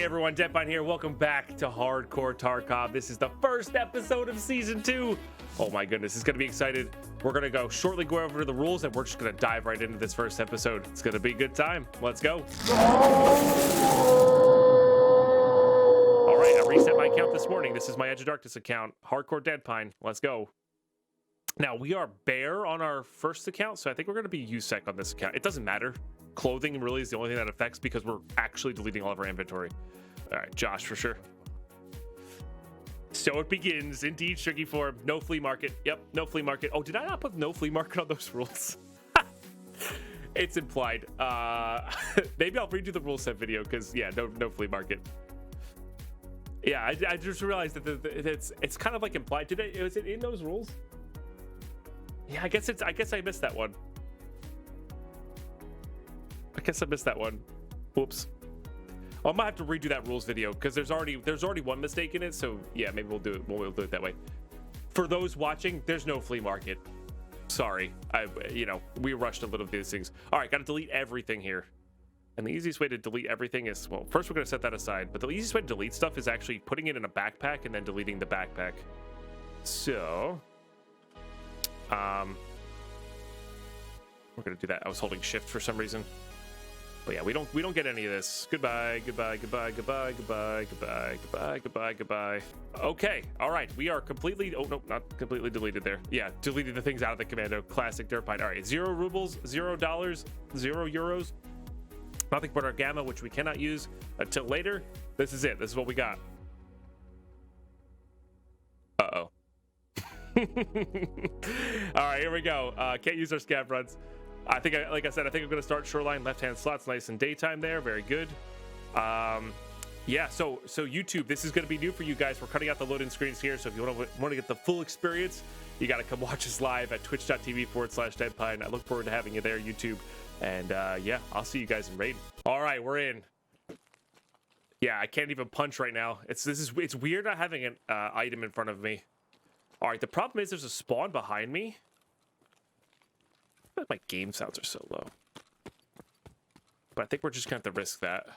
everyone, Ep1 here. Welcome back to Hardcore Tarkov. This is the first episode of Season 2. Oh my goodness, it's going to be excited. We're going to shortly go over the rules, and we're just going to dive right into this first episode. It's going to be a good time. Let's go. All right, I reset my account this morning. This is my Edge of Darkness account, Hardcore Deadpine. Let's go. Now, we are Bear on our first account, so I think we're going to be USEC on this account. It doesn't matter. Clothing really is the only thing that affects because we're actually deleting all of our inventory. All right, Josh for sure. So it begins. Indeed, tricky form. No flea market. Yep, no flea market. Oh, did I not put no flea market on those rules? It's implied. Maybe I'll redo the rule set video because yeah, no flea market. Yeah, I just realized that it's kind of like implied. Was it in those rules? Yeah, I guess I missed that one. Whoops. I might have to redo that rules video because there's already one mistake in it. So yeah, maybe we'll do it that way. For those watching, there's no flea market. Sorry, we rushed a little bit of these things. All right, got to delete everything here. And the easiest way to delete everything is, well, first we're gonna set that aside. But the easiest way to delete stuff is actually putting it in a backpack and then deleting the backpack. So, we're gonna do that. I was holding shift for some reason. But yeah, we don't get any of this. Goodbye. Okay, all right, we are completely, oh no, not completely deleted there. Yeah, deleted the things out of the commando. Classic Dirtpine. All right, 0 rubles, $0, 0 euros. Nothing but our gamma, which we cannot use until later. This is it. This is what we got. Uh-oh. All right, here we go. Can't use our scav runs. Like I said, I think I'm going to start shoreline left-hand slots, nice and daytime there. Very good. Yeah, so YouTube, this is going to be new for you guys. We're cutting out the loading screens here, so if you want to get the full experience, you got to come watch us live at twitch.tv/Deadpine. I look forward to having you there, YouTube. And yeah, I'll see you guys in raid. All right, we're in. Yeah, I can't even punch right now. It's weird not having an item in front of me. All right, the problem is there's a spawn behind me. My game sounds are so low. But I think we're just going to have to risk that.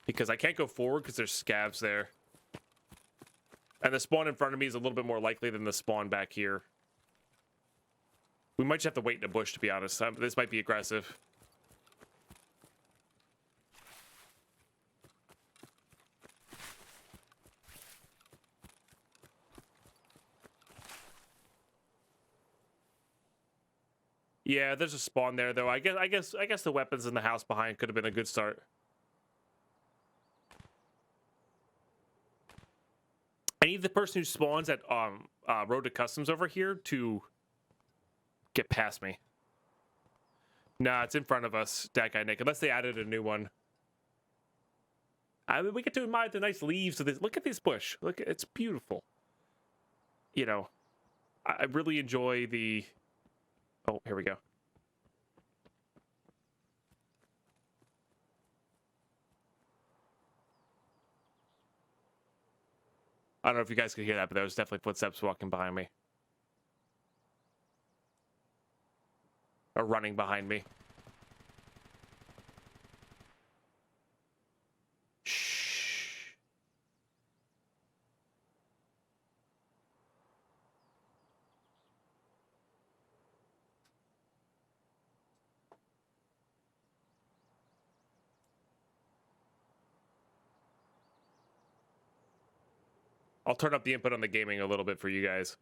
Because I can't go forward because there's scavs there. And the spawn in front of me is a little bit more likely than the spawn back here. We might just have to wait in a bush, to be honest. This might be aggressive. Yeah, there's a spawn there, though. I guess the weapons in the house behind could have been a good start. I need the person who spawns at Road to Customs over here to get past me. Nah, it's in front of us, that guy Nick. Unless they added a new one. I mean, we get to admire the nice leaves of this. Look at this bush. Look, it's beautiful. You know, I really enjoy the. Oh, here we go. I don't know if you guys could hear that, but there was definitely footsteps walking behind me. Or running behind me. Shh. I'll turn up the input on the gaming a little bit for you guys.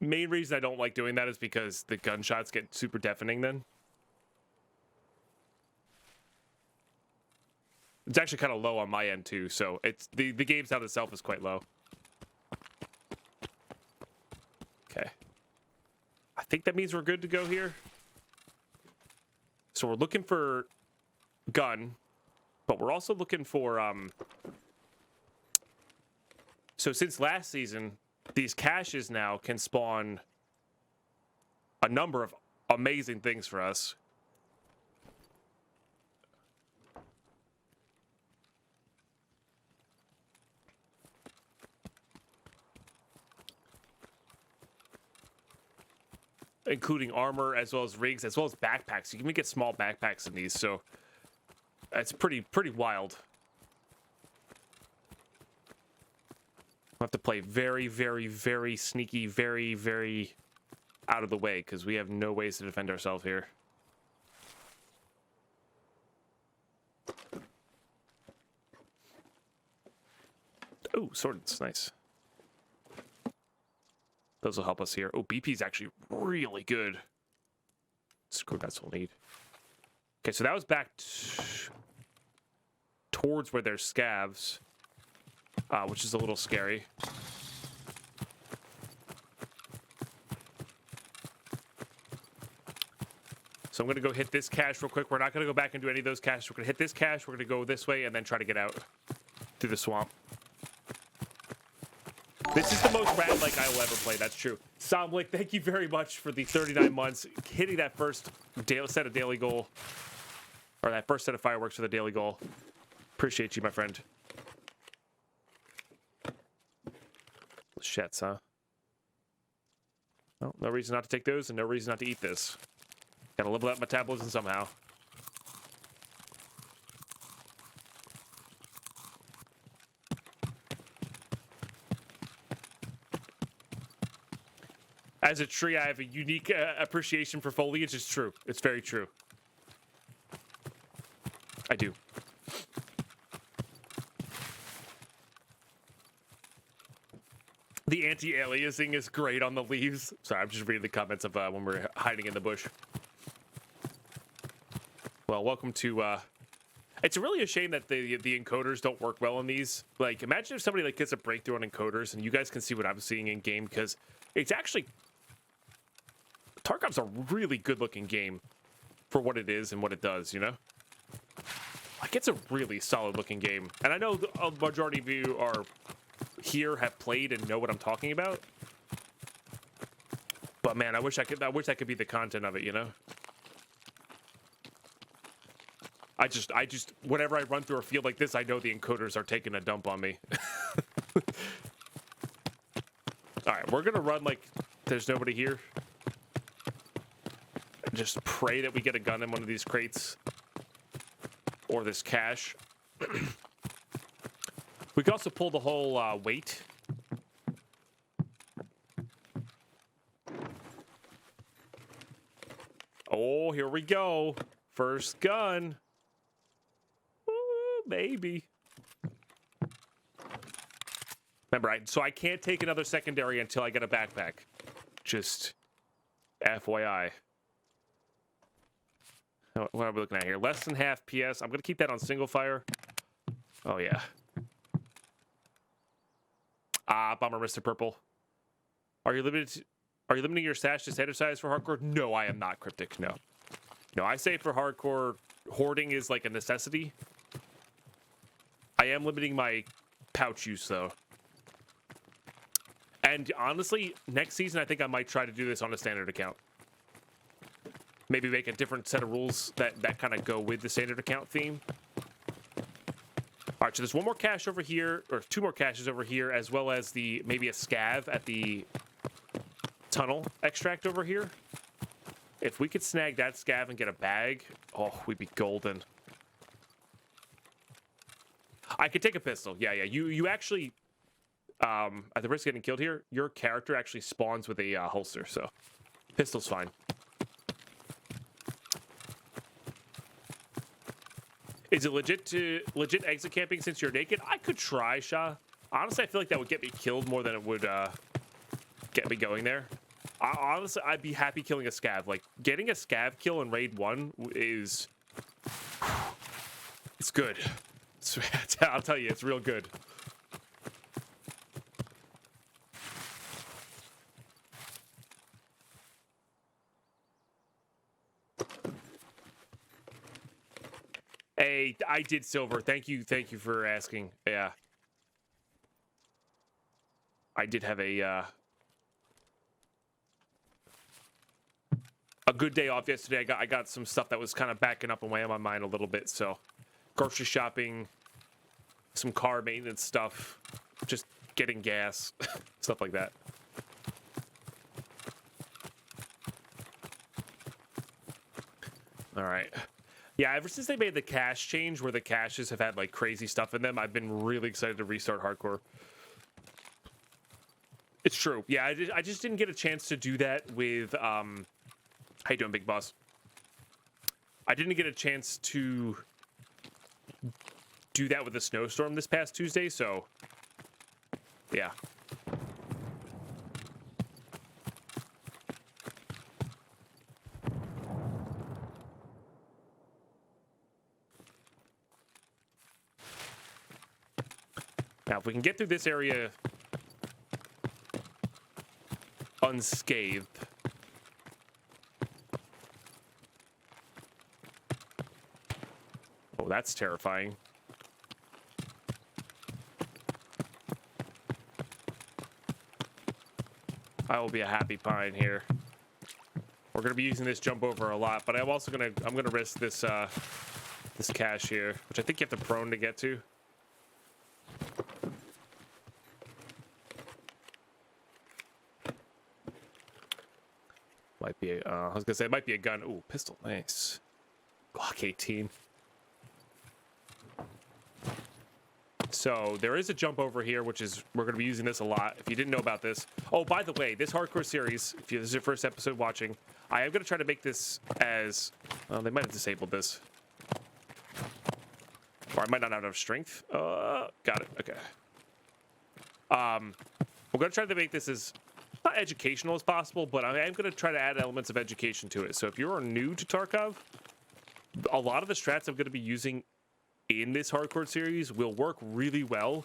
Main reason I don't like doing that is because the gunshots get super deafening then. It's actually kind of low on my end too, so it's the game sound itself is quite low. Okay. I think that means we're good to go here. So we're looking for gun, but we're also looking for so since last season, these caches now can spawn a number of amazing things for us. Including armor, as well as rigs, as well as backpacks. You can even get small backpacks in these, so It's pretty wild. We'll have to play very, very, very sneaky, very, very out of the way, because we have no ways to defend ourselves here. Oh, swords, nice. Those will help us here. Oh, BP's actually really good. Screw, that's what we'll need. Okay, so that was back towards where there's scavs, which is a little scary. So I'm going to go hit this cache real quick. We're not going to go back and do any of those caches. We're going to hit this cache. We're going to go this way and then try to get out through the swamp. This is the most rat-like I will ever play. That's true. Somlik, thank you very much for the 39 months. Hitting that first set of daily goal. Or that first set of fireworks for the daily goal. Appreciate you, my friend. Shits, huh? Well, no reason not to take those and no reason not to eat this. Gotta level up metabolism somehow. As a tree, I have a unique appreciation for foliage. It's true. It's very true. I do. The anti-aliasing is great on the leaves. Sorry, I'm just reading the comments of when we're hiding in the bush. Well, welcome to... It's really a shame that the encoders don't work well on these. Like, imagine if somebody like gets a breakthrough on encoders, and you guys can see what I'm seeing in game, because it's actually... Tarkov's a really good-looking game for what it is and what it does, you know? Like, it's a really solid-looking game. And I know a majority of you are here, have played, and know what I'm talking about. But man, I wish that could be the content of it, you know? I just, whenever I run through a field like this, I know the encoders are taking a dump on me. Alright, we're gonna run like there's nobody here. Just pray that we get a gun in one of these crates. Or this cache. We could also pull the whole weight. Oh, here we go. First gun. Ooh, maybe. Remember, so I can't take another secondary until I get a backpack. Just FYI. What are we looking at here? Less than half PS. I'm going to keep that on single fire. Oh, yeah. Bomber Mr. Purple. Are you limiting your stash to standard size for hardcore? No, I am not, Cryptic. No. No, I say for hardcore, hoarding is like a necessity. I am limiting my pouch use, though. And honestly, next season, I think I might try to do this on a standard account. Maybe make a different set of rules that kind of go with the standard account theme. All right, so there's one more cache over here, or two more caches over here, as well as maybe a scav at the tunnel extract over here. If we could snag that scav and get a bag, oh, we'd be golden. I could take a pistol. Yeah. You actually, at the risk of getting killed here, your character actually spawns with a holster, so pistol's fine. Is it legit exit camping since you're naked? I could try, Shah. Honestly, I feel like that would get me killed more than it would get me going there. Honestly, I'd be happy killing a scav. Like, getting a scav kill in Raid 1 is... It's good. I'll tell you, it's real good. Hey, I did silver. Thank you for asking. Yeah. I did have a good day off yesterday. I got some stuff that was kind of backing up and weighing on my mind a little bit, so grocery shopping, some car maintenance stuff, just getting gas, stuff like that. All right. Yeah, ever since they made the cache change where the caches have had like crazy stuff in them, I've been really excited to restart hardcore. It's true. Yeah, I just didn't get a chance to do that with how you doing, Big Boss? I didn't get a chance to do that with the snowstorm this past Tuesday, so yeah. Now, if we can get through this area unscathed. Oh, that's terrifying. I will be a happy pine here. We're gonna be using this jump over a lot, but I'm also gonna risk this this cache here, which I think you have to prone to get to. Might be a, I was gonna say it might be a gun. Ooh, pistol, nice. Glock 18. So there is a jump over here, which is, we're going to be using this a lot. If you didn't know about this. Oh, by the way, this hardcore series, if this is your first episode watching, I am going to try to make this as, well, they might have disabled this. Or I might not have enough strength. Got it. Okay. We're going to try to make this as not educational as possible, but I am going to try to add elements of education to it. So if you're new to Tarkov, a lot of the strats I'm going to be using in this hardcore series will work really well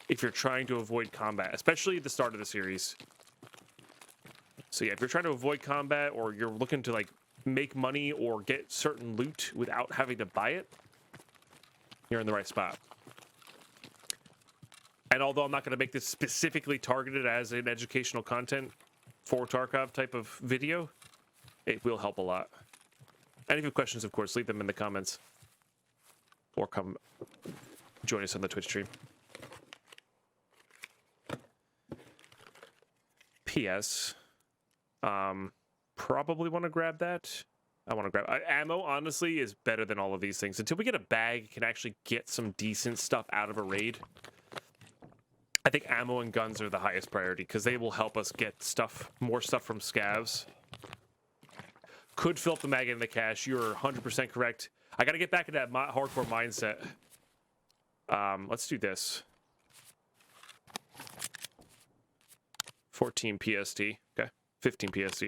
if you're trying to avoid combat, especially at the start of the series. So yeah, if you're trying to avoid combat or you're looking to like make money or get certain loot without having to buy it, you're in the right spot. And although I'm not going to make this specifically targeted as an educational content for Tarkov type of video, it will help a lot. And if you have questions, of course, leave them in the comments. Or come join us on the Twitch stream. P.S. Probably want to grab that. I want to grab... ammo, honestly, is better than all of these things. Until we get a bag, can actually get some decent stuff out of a raid. I think ammo and guns are the highest priority, because they will help us get stuff, more stuff from scavs. Could fill up the mag in the cache. You're 100% correct. I gotta get back in that hardcore mindset. Let's do this. 14 PST. Okay. 15 PST.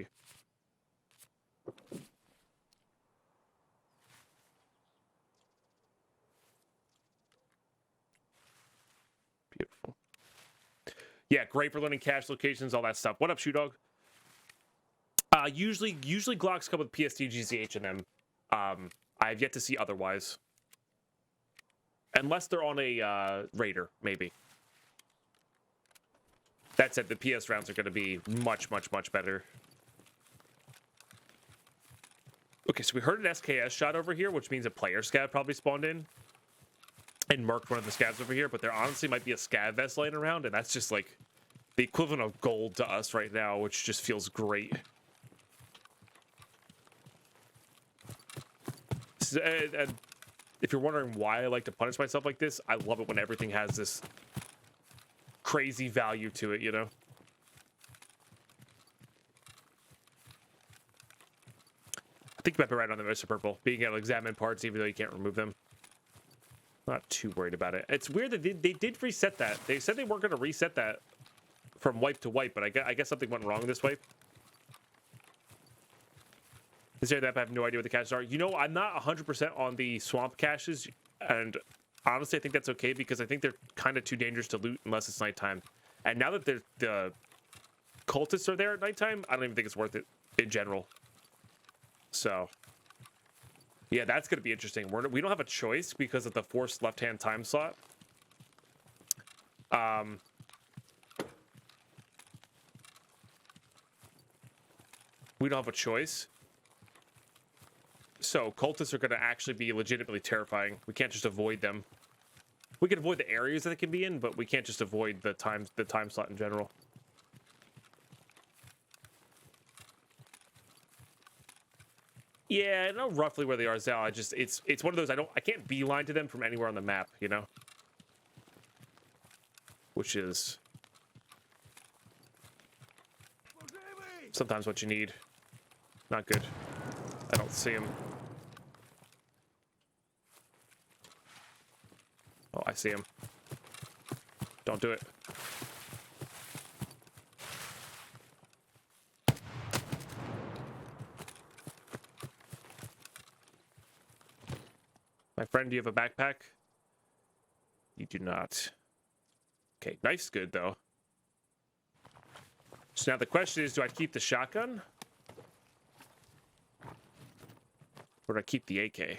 Beautiful. Yeah, great for learning cache locations, all that stuff. What up, Shoe Dog? Usually Glocks come with PST GCH in them. I have yet to see otherwise. Unless they're on a Raider, maybe. That said, the PS rounds are going to be much, much, much better. Okay, so we heard an SKS shot over here, which means a player scav probably spawned in. And marked one of the scavs over here, but there honestly might be a scav vest laying around, and that's just like the equivalent of gold to us right now, which just feels great. And if you're wondering why I like to punish myself like this, I love it when everything has this crazy value to it, you know? I think you might be right on the Mr. Purple. Being able to examine parts even though you can't remove them. Not too worried about it. It's weird that they did reset that. They said they weren't going to reset that from wipe to wipe, but I guess something went wrong this wipe. Is there that I have no idea what the caches are? You know, I'm not 100% on the swamp caches, and honestly, I think that's okay because I think they're kind of too dangerous to loot unless it's nighttime. And now that the cultists are there at nighttime, I don't even think it's worth it in general. So, yeah, that's going to be interesting. We don't have a choice because of the forced left-hand time slot. We don't have a choice. So cultists are going to actually be legitimately terrifying. We can't just avoid them. We can avoid the areas that they can be in, but we can't just avoid the time slot in general. Yeah, I know roughly where they are, Zal. I just it's one of those I can't beeline to them from anywhere on the map, you know? Which is sometimes what you need. Not good. I don't see him. Oh, I see him. Don't do it. My friend, do you have a backpack? You do not. Okay, knife's good, though. So now the question is, do I keep the shotgun? Or do I keep the AK?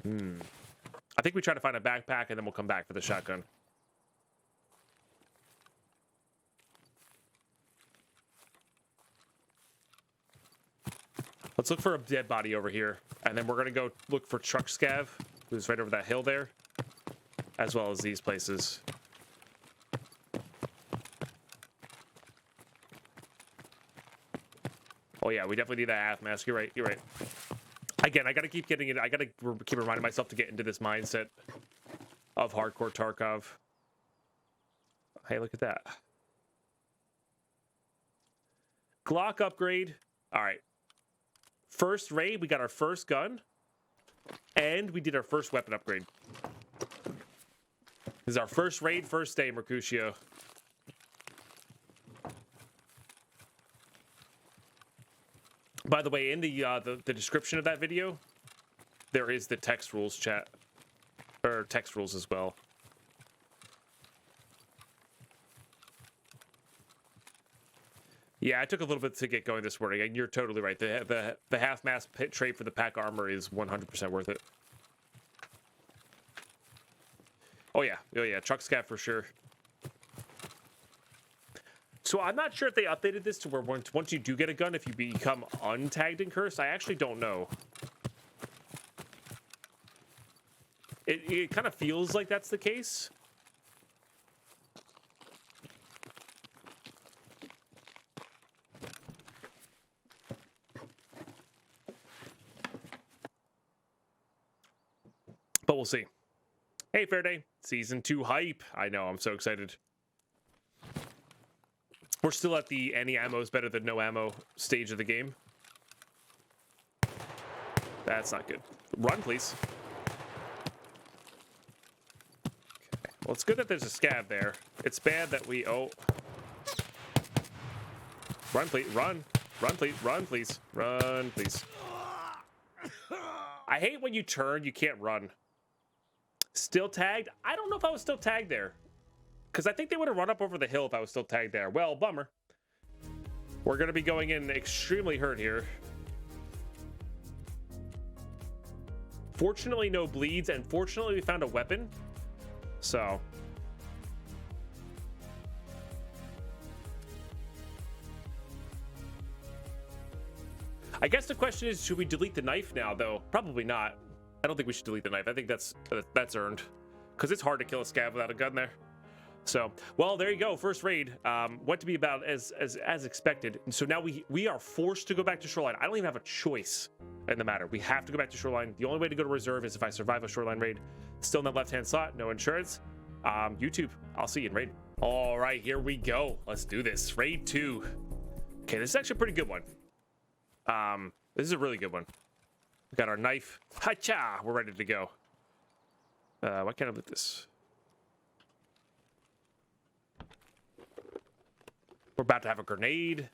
I think we try to find a backpack, and then we'll come back for the shotgun. Let's look for a dead body over here, and then we're gonna go look for truck scav, who's right over that hill there, as well as these places. Oh yeah, we definitely need that half mask. You're right. You're right. Again, I gotta keep getting it. I gotta keep reminding myself to get into this mindset of hardcore Tarkov. Hey, look at that. Glock upgrade. All right. First raid, we got our first gun, and we did our first weapon upgrade. This is our first raid, first day, Mercutio. By the way, in the description of that video, there is the text rules chat, or text rules as well. Yeah, I took a little bit to get going this morning, and you're totally right. The half mask trade for the pack armor is 100% worth it. Oh yeah, truck scav for sure. So I'm not sure if they updated this to where once you do get a gun, if you become untagged and cursed. I actually don't know. It kind of feels like that's the case. But we'll see. Hey, Fairday. Season 2 hype. I know, I'm so excited. We're still at the any ammo is better than no ammo stage of the game. That's not good. Run, please. Okay. Well, it's good that there's a scav there. It's bad that we... Oh. Run, please. Run. Run, please. Run, please. Run, please. I hate when you turn, you can't run. Still tagged? I don't know if I was still tagged there. Because I think they would have run up over the hill if I was still tagged there. Well, bummer. We're going to be going in extremely hurt here. Fortunately, no bleeds, and fortunately, we found a weapon. So. I guess the question is, should we delete the knife now, though? Probably not. I don't think we should delete the knife. I think that's earned. Because it's hard to kill a scav without a gun there. So, well, there you go. First raid went to be about as expected. And so now we are forced to go back to Shoreline. I don't even have a choice in the matter. We have to go back to Shoreline. The only way to go to reserve is if I survive a Shoreline raid. Still in that left-hand slot. No insurance. YouTube, I'll see you in raid. All right, here we go. Let's do this. Raid 2. Okay, this is actually a pretty good one. This is a really good one. We got our knife. Ha-cha! We're ready to go. Why can't I loot this? We're about to have a grenade.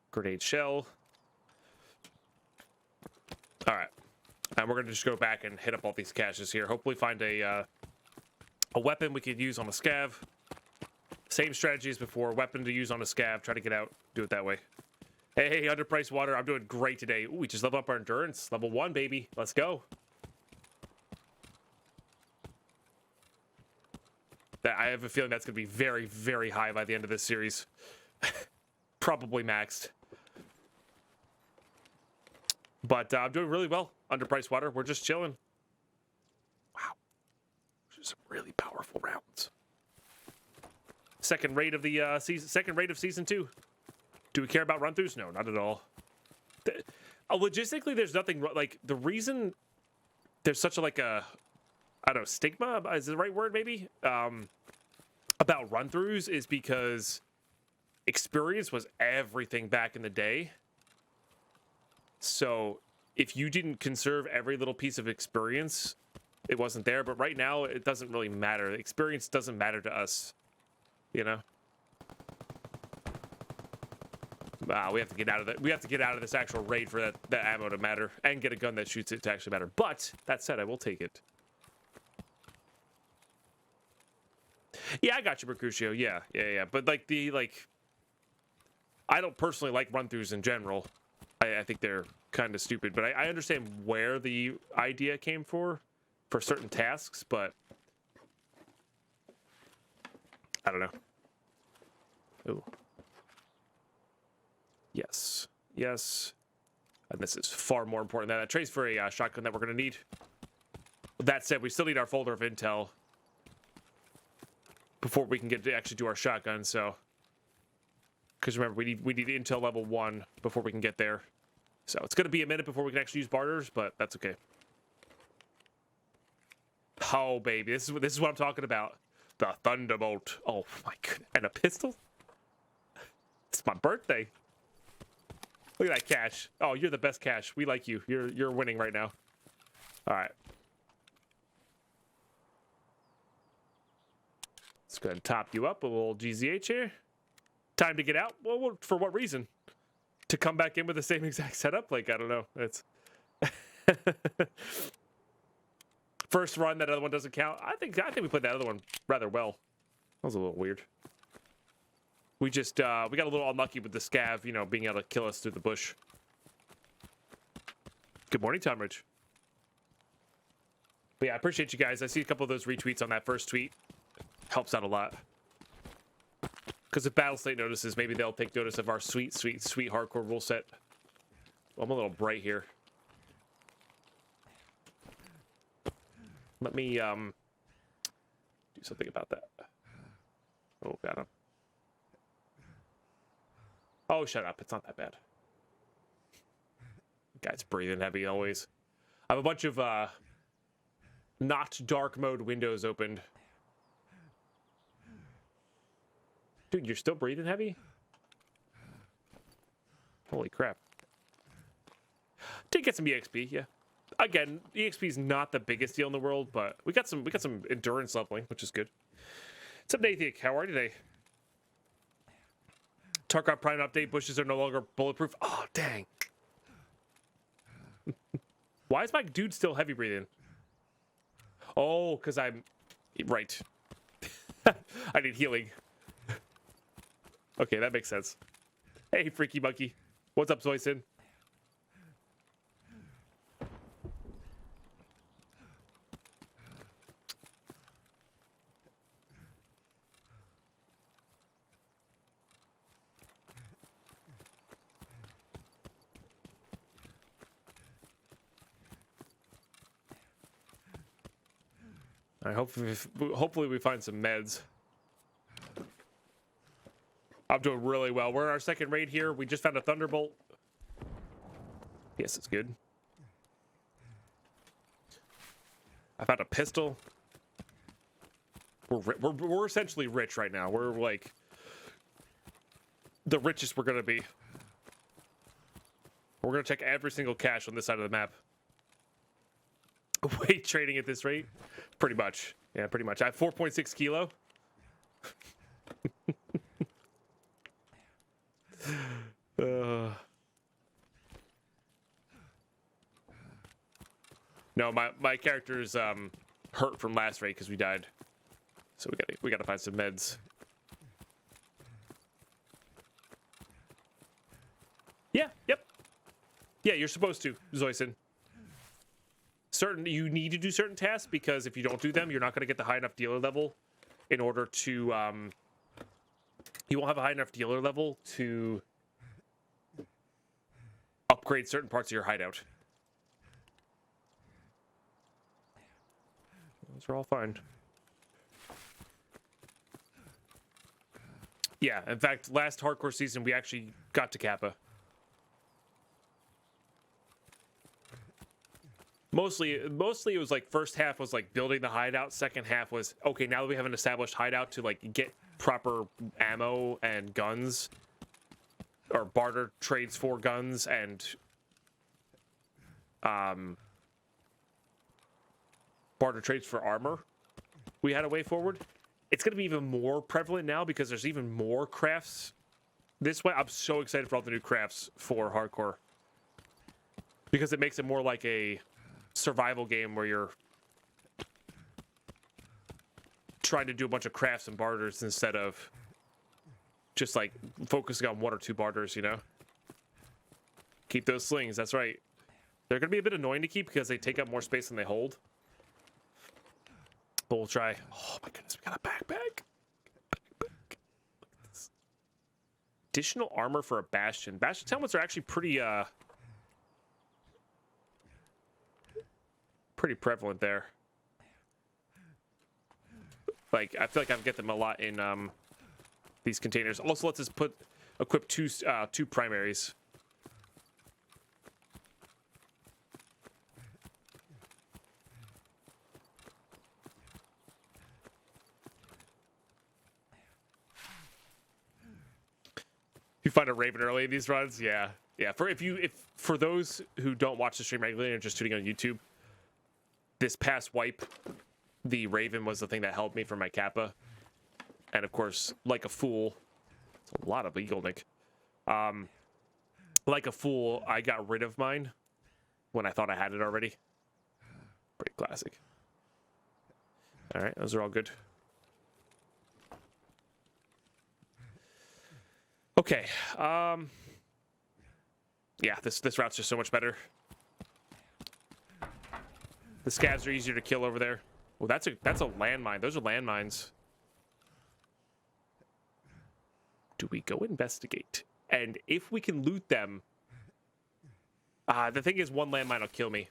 Grenade shell. All right. And we're going to just go back and hit up all these caches here. Hopefully find a weapon we could use on a scav. Same strategy as before. Weapon to use on a scav. Try to get out. Do it that way. Hey, underpriced water. I'm doing great today. Ooh, we just leveled up our endurance. Level 1, baby. Let's go. I have a feeling that's going to be very, very high by the end of this series. Probably maxed. But I'm doing really well. Underpriced water. We're just chilling. Wow. Just some really powerful rounds. Second raid of the season. Second raid of season 2. Do we care about run-throughs? No, not at all. Logistically, there's nothing like the reason there's such a like a I don't know, stigma is the right word maybe about run-throughs is because experience was everything back in the day. So if you didn't conserve every little piece of experience, it wasn't there. But right now, it doesn't really matter. Experience doesn't matter to us, you know. We have to get out of that. We have to get out of this actual raid for that ammo to matter, and get a gun that shoots it to actually matter. But that said, I will take it. Yeah, I got you, Mercutio. Yeah. But like I don't personally like run-throughs in general. I think they're kind of stupid. But I understand where the idea came for certain tasks. But I don't know. Ooh. Yes. And this is far more important than that. Trace for a shotgun that we're going to need. That said, we still need our folder of intel before we can get to actually do our shotgun. So, because remember, we need intel level 1 before we can get there. So it's going to be a minute before we can actually use barters, but that's okay. Oh baby, this is what I'm talking about. The Thunderbolt. Oh my goodness, and a pistol. It's my birthday. Look at that cash. Oh, you're the best cash. We like you. You're winning right now. All right. Let's go ahead and top you up a little GZH here. Time to get out. Well, for what reason? To come back in with the same exact setup? Like, I don't know. It's first run. That other one doesn't count. I think we played that other one rather well. That was a little weird. We just we got a little unlucky with the scav, you know, being able to kill us through the bush. Good morning, Tom Rich. But yeah, I appreciate you guys. I see a couple of those retweets on that first tweet. Helps out a lot. Because if Battlestate notices, maybe they'll take notice of our sweet hardcore rule set. Well, I'm a little bright here. Let me do something about that. Oh, got him. Oh, shut up. It's not that bad. Guy's breathing heavy always. I have a bunch of not dark mode windows opened. Dude, you're still breathing heavy? Holy crap. Did get some EXP, yeah. Again, EXP is not the biggest deal in the world, but we got some endurance leveling, which is good. What's up, Nathan? How are you today? Tarkov Prime update, bushes are no longer bulletproof. Oh, dang. Why is my dude still heavy breathing? Oh, because I'm... Right. I need healing. Okay, that makes sense. Hey, Freaky Monkey. What's up, Zoyson? All right, hopefully we find some meds. I'm doing really well. We're in our second raid here. We just found a Thunderbolt. Yes, it's good. I found a pistol. We're essentially rich right now. We're like the richest we're gonna be. We're gonna check every single cache on this side of the map. Weight trading at this rate? Pretty much. Yeah, pretty much. I have 4.6 kilo. No, my character's hurt from last raid because we died. So we gotta find some meds. Yeah, yep. Yeah, you're supposed to, Zoyson. You need to do certain tasks because if you don't do them, you're not going to get the high enough dealer level in order to you won't have a high enough dealer level to upgrade certain parts of your hideout. Those are all fine. Yeah, in fact, last hardcore season we actually got to Kappa. Mostly it was like first half was like building the hideout. Second half was okay. Now that we have an established hideout to like get proper ammo and guns, or barter trades for guns and barter trades for armor. We had a way forward. It's going to be even more prevalent now because there's even more crafts this way. I'm so excited for all the new crafts for hardcore because it makes it more like a survival game where you're trying to do a bunch of crafts and barters instead of just like focusing on one or two barters, you know? Keep those slings, that's right. They're going to be a bit annoying to keep because they take up more space than they hold. But we'll try. Oh my goodness, we got a backpack. Additional armor for a Bastion. Bastion's helmets are actually pretty prevalent there. Like, I feel like I can get them a lot in these containers. Also lets us equip two primaries. You find a Raven early in these runs, yeah. For those who don't watch the stream regularly and are just tuning on YouTube, this past wipe, the Raven was the thing that helped me for my Kappa. And of course, like a fool, it's a lot of Eagle Nick. Like a fool, I got rid of mine when I thought I had it already. Pretty classic. All right, those are all good. Okay. Yeah, this route's just so much better. The scavs are easier to kill over there. Well, that's a landmine. Those are landmines. Do we go investigate? And if we can loot them, the thing is, one landmine will kill me.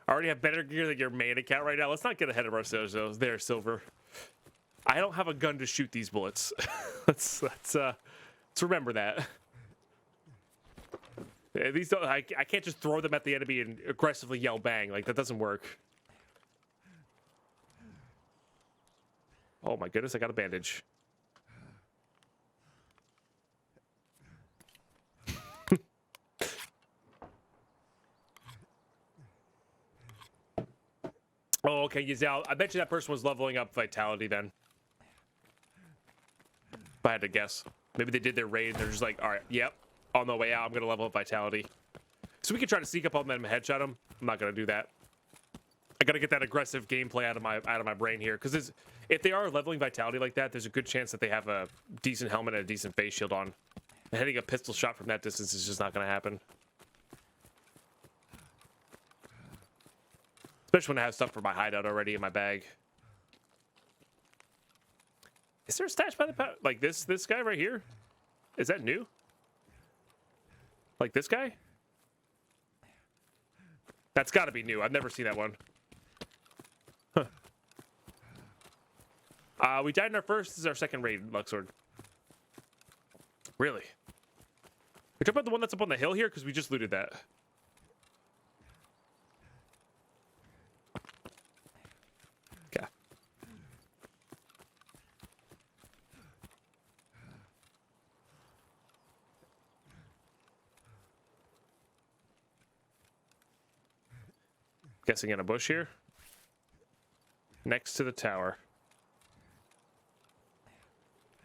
I already have better gear than your main account right now. Let's not get ahead of ourselves, though. There, Silver. I don't have a gun to shoot these bullets. let's remember that. These don't. I can't just throw them at the enemy and aggressively yell bang. Like, that doesn't work. Oh my goodness, I got a bandage. Oh, okay, Yazal. I bet you that person was leveling up Vitality then. If I had to guess. Maybe they did their raid and they're just like, alright, yep. On the way out, I'm going to level up Vitality. So we can try to sneak up on them and headshot them. I'm not going to do that. I got to get that aggressive gameplay out of my brain here. Because if they are leveling Vitality like that, there's a good chance that they have a decent helmet and a decent face shield on. And hitting a pistol shot from that distance is just not going to happen. Especially when I have stuff for my hideout already in my bag. Is there a stash by the like this guy right here? Is that new? Like this guy? That's got to be new. I've never seen that one. Huh. We died in our first. This is our second raid, Luxord. Really? We talking about the one that's up on the hill here? Because we just looted that. Okay. Guessing in a bush here. Next to the tower.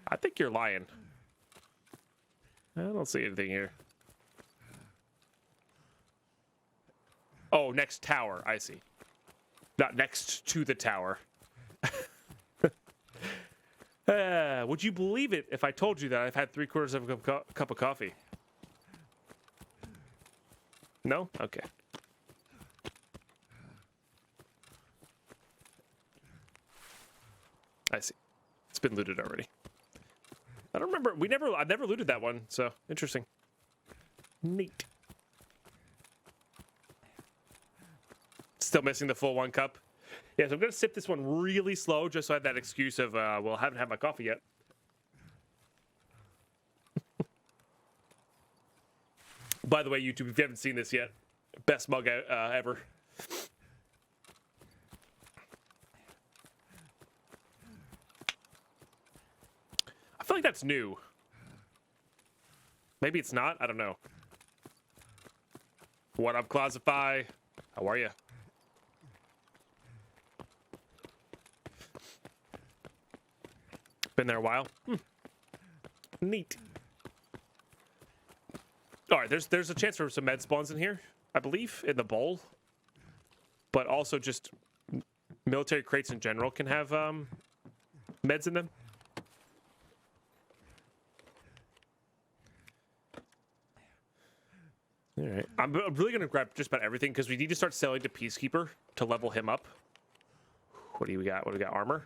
I think you're lying. I don't see anything here. Oh, next tower. I see. Not next to the tower. Would you believe it if I told you that I've had 3/4 of a cup of coffee? No? Okay. I see. It's been looted already. I don't remember. I've never looted that one, so interesting. Neat. Still missing the full 1 cup. Yeah, so I'm gonna sip this one really slow, just so I have that excuse of, well, I haven't had my coffee yet. By the way, YouTube, if you haven't seen this yet, best mug ever. I feel like that's new. Maybe it's not. I don't know. What up, Clausify? How are you? Been there a while. Neat. All right, there's a chance for some med spawns in here, I believe, in the bowl. But also just military crates in general can have meds in them. All right, I'm really gonna grab just about everything because we need to start selling to Peacekeeper to level him up. What do we got? What do we got? Armor.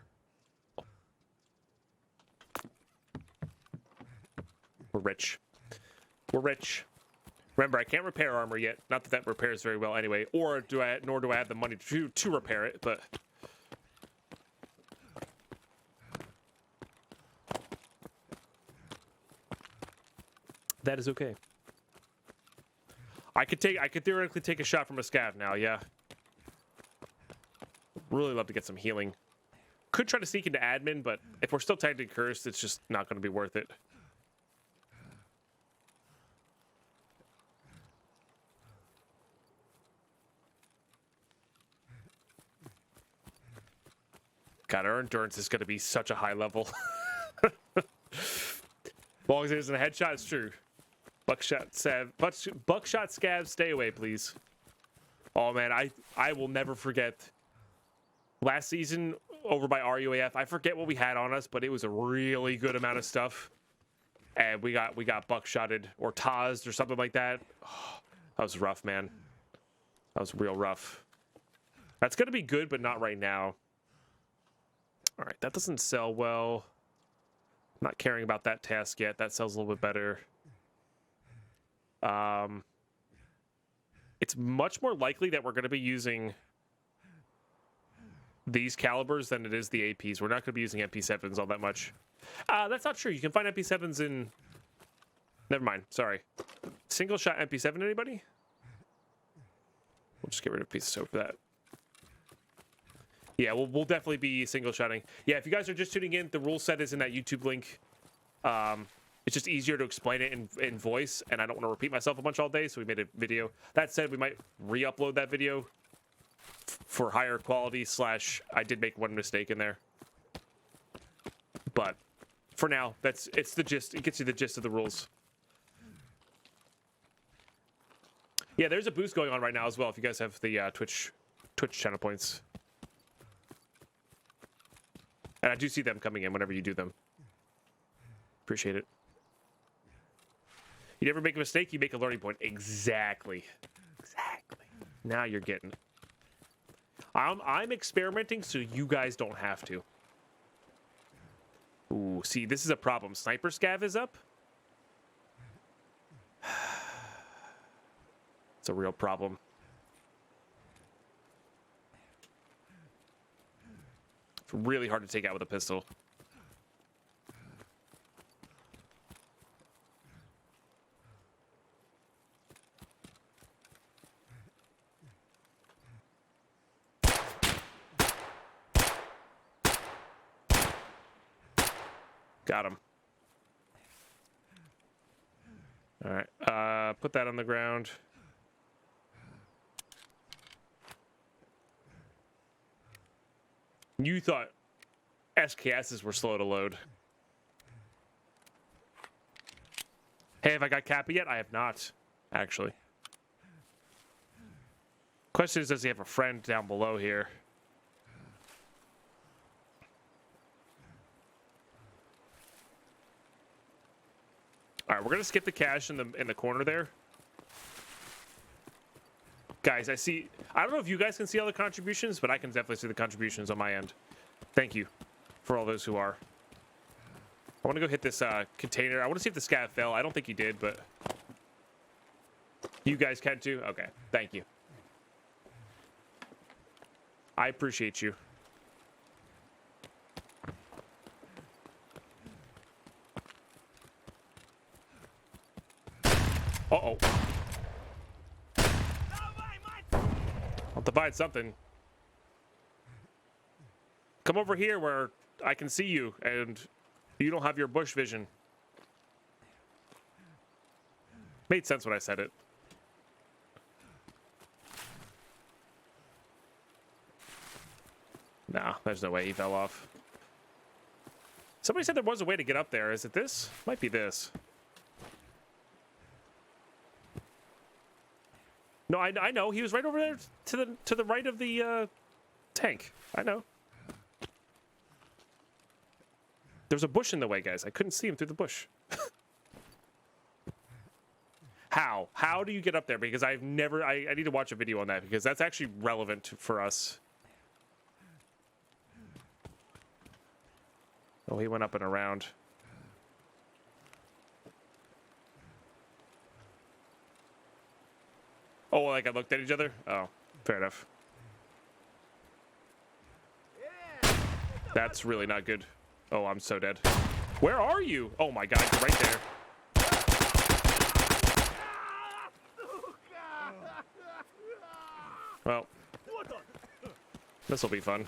We're rich. We're rich. Remember, I can't repair armor yet. Not that that repairs very well anyway. Or nor do I have the money to repair it, but that is okay. I could theoretically take a shot from a scav now, yeah. Really love to get some healing. Could try to sneak into admin, but if we're still technically cursed, it's just not going to be worth it. God, our endurance is going to be such a high level. As long as it isn't a headshot, it's true. Buckshot scavs, stay away, please. Oh man, I will never forget. Last season over by RUAF, I forget what we had on us, but it was a really good amount of stuff. And we got buckshotted or TAS'd or something like that. Oh, that was rough, man. That was real rough. That's going to be good, but not right now. All right, that doesn't sell well. I'm not caring about that task yet. That sells a little bit better. It's much more likely that we're going to be using these calibers than it is the APs. We're not going to be using MP7s all that much. That's not true. You can find MP7s in... Never mind. Sorry. Single shot MP7, anybody? We'll just get rid of a piece of soap for that. Yeah, we'll definitely be single shotting. Yeah, if you guys are just tuning in, the rule set is in that YouTube link. It's just easier to explain it in voice, and I don't want to repeat myself a bunch all day, so we made a video. That said, we might re-upload that video for higher quality / I did make one mistake in there. But for now, it's the gist. It gets you the gist of the rules. Yeah, there's a boost going on right now as well if you guys have the Twitch channel points. And I do see them coming in whenever you do them. Appreciate it. You never make a mistake, you make a learning point. Exactly. Exactly. Now you're getting it. I'm experimenting so you guys don't have to. Ooh, see, this is a problem. Sniper scav is up. It's a real problem. It's really hard to take out with a pistol. Got him. All right, put that on the ground. You thought SKSs were slow to load. Hey, have I got Kappa yet? I have not, actually. Question is, does he have a friend down below here? All right, we're gonna skip the cache in the corner there. Guys, I don't know if you guys can see all the contributions, but I can definitely see the contributions on my end. Thank you for all those who are. I want to go hit this container. I want to see if the scav fell. I don't think he did, but you guys can too? Okay, thank you. I appreciate you. Uh-oh. I'll divide something. Come over here where I can see you and you don't have your bush vision. Made sense when I said it. Nah, there's no way he fell off. Somebody said there was a way to get up there. Is it this? Might be this. No, I know. He was right over there to the right of the tank. I know. There's a bush in the way, guys. I couldn't see him through the bush. How? How do you get up there? Because I've never... I need to watch a video on that because that's actually relevant for us. Oh, he went up and around. Oh, like I looked at each other? Oh, fair enough. That's really not good. Oh, I'm so dead. Where are you? Oh my god, you're right there. Well, this will be fun.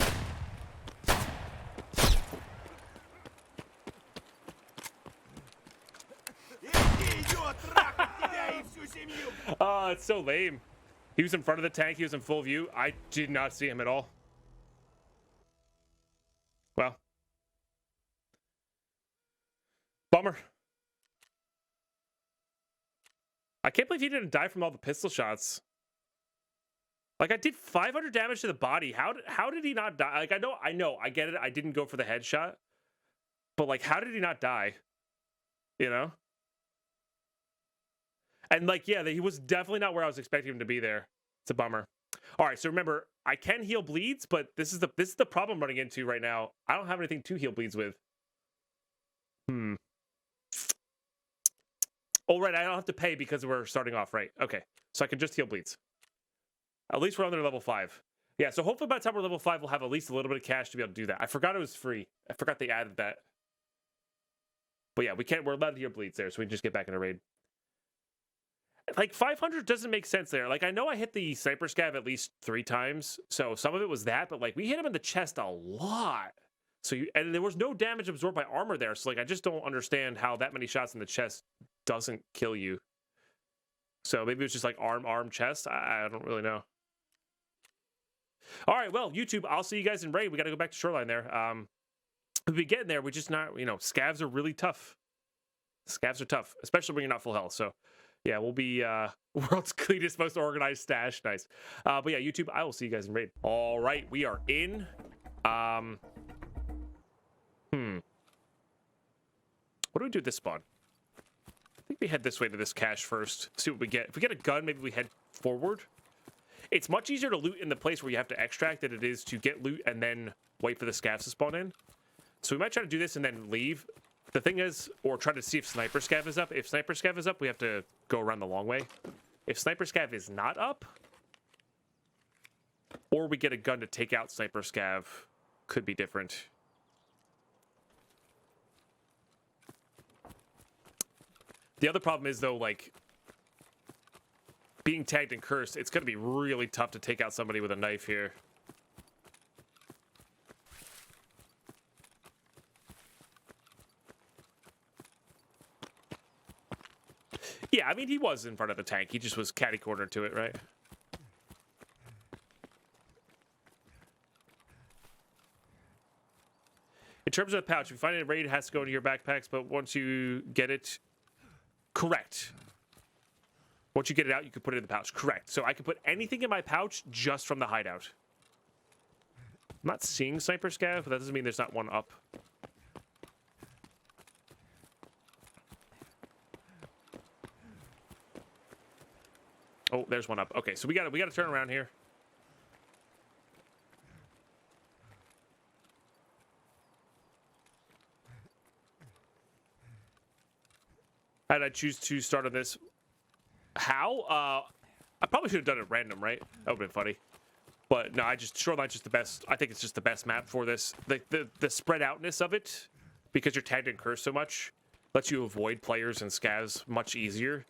Oh, it's so lame. He was in front of the tank. He was in full view. I did not see him at all. Well. Bummer. I can't believe he didn't die from all the pistol shots. Like, I did 500 damage to the body. How did he not die? Like, I know, I get it. I didn't go for the headshot. But, like, how did he not die? You know? And, like, yeah, he was definitely not where I was expecting him to be there. It's a bummer. All right, so remember, I can heal bleeds, but this is the problem I'm running into right now. I don't have anything to heal bleeds with. Oh, right, I don't have to pay because we're starting off, right? Okay, so I can just heal bleeds. At least we're under level 5. Yeah, so hopefully by the time we're level 5, we'll have at least a little bit of cash to be able to do that. I forgot it was free. I forgot they added that. But yeah, we're allowed to heal bleeds there, so we can just get back in a raid. Like, 500 doesn't make sense there. Like, I know I hit the sniper scav at least 3 times, so some of it was that, but, like, we hit him in the chest a lot. So, and there was no damage absorbed by armor there, so, like, I just don't understand how that many shots in the chest doesn't kill you. So, maybe it's just, like, arm, chest? I don't really know. All right, well, YouTube, I'll see you guys in raid. We got to go back to Shoreline there. If we get in there, we're just not, you know, scavs are really tough. Scavs are tough, especially when you're not full health, so... Yeah, we'll be world's cleanest, most organized stash. Nice. But yeah, YouTube, I will see you guys in raid. All right, we are in. What do we do at this spawn? I think we head this way to this cache first. See what we get. If we get a gun, maybe we head forward. It's much easier to loot in the place where you have to extract than it is to get loot and then wait for the scavs to spawn in. So we might try to do this and then leave. The thing is, or try to see if Sniper Scav is up. If Sniper Scav is up, we have to go around the long way. If Sniper Scav is not up, or we get a gun to take out Sniper Scav, could be different. The other problem is, though, like, being tagged and cursed, it's going to be really tough to take out somebody with a knife here. Yeah, I mean, he was in front of the tank. He just was catty-cornered to it, right? In terms of the pouch, if you find it in raid, it has to go into your backpacks, but once you get it... Correct. Once you get it out, you can put it in the pouch. Correct. So I can put anything in my pouch just from the hideout. I'm not seeing Sniper Scav, but that doesn't mean there's not one up. Oh, there's one up. Okay, so we got to turn around here. How did I choose to start on this? How? I probably should have done it random, right? That would have been funny. But no, Shoreline's just the best. I think it's just the best map for this. The spread outness of it, because you're tagged and cursed so much, lets you avoid players and scavs much easier.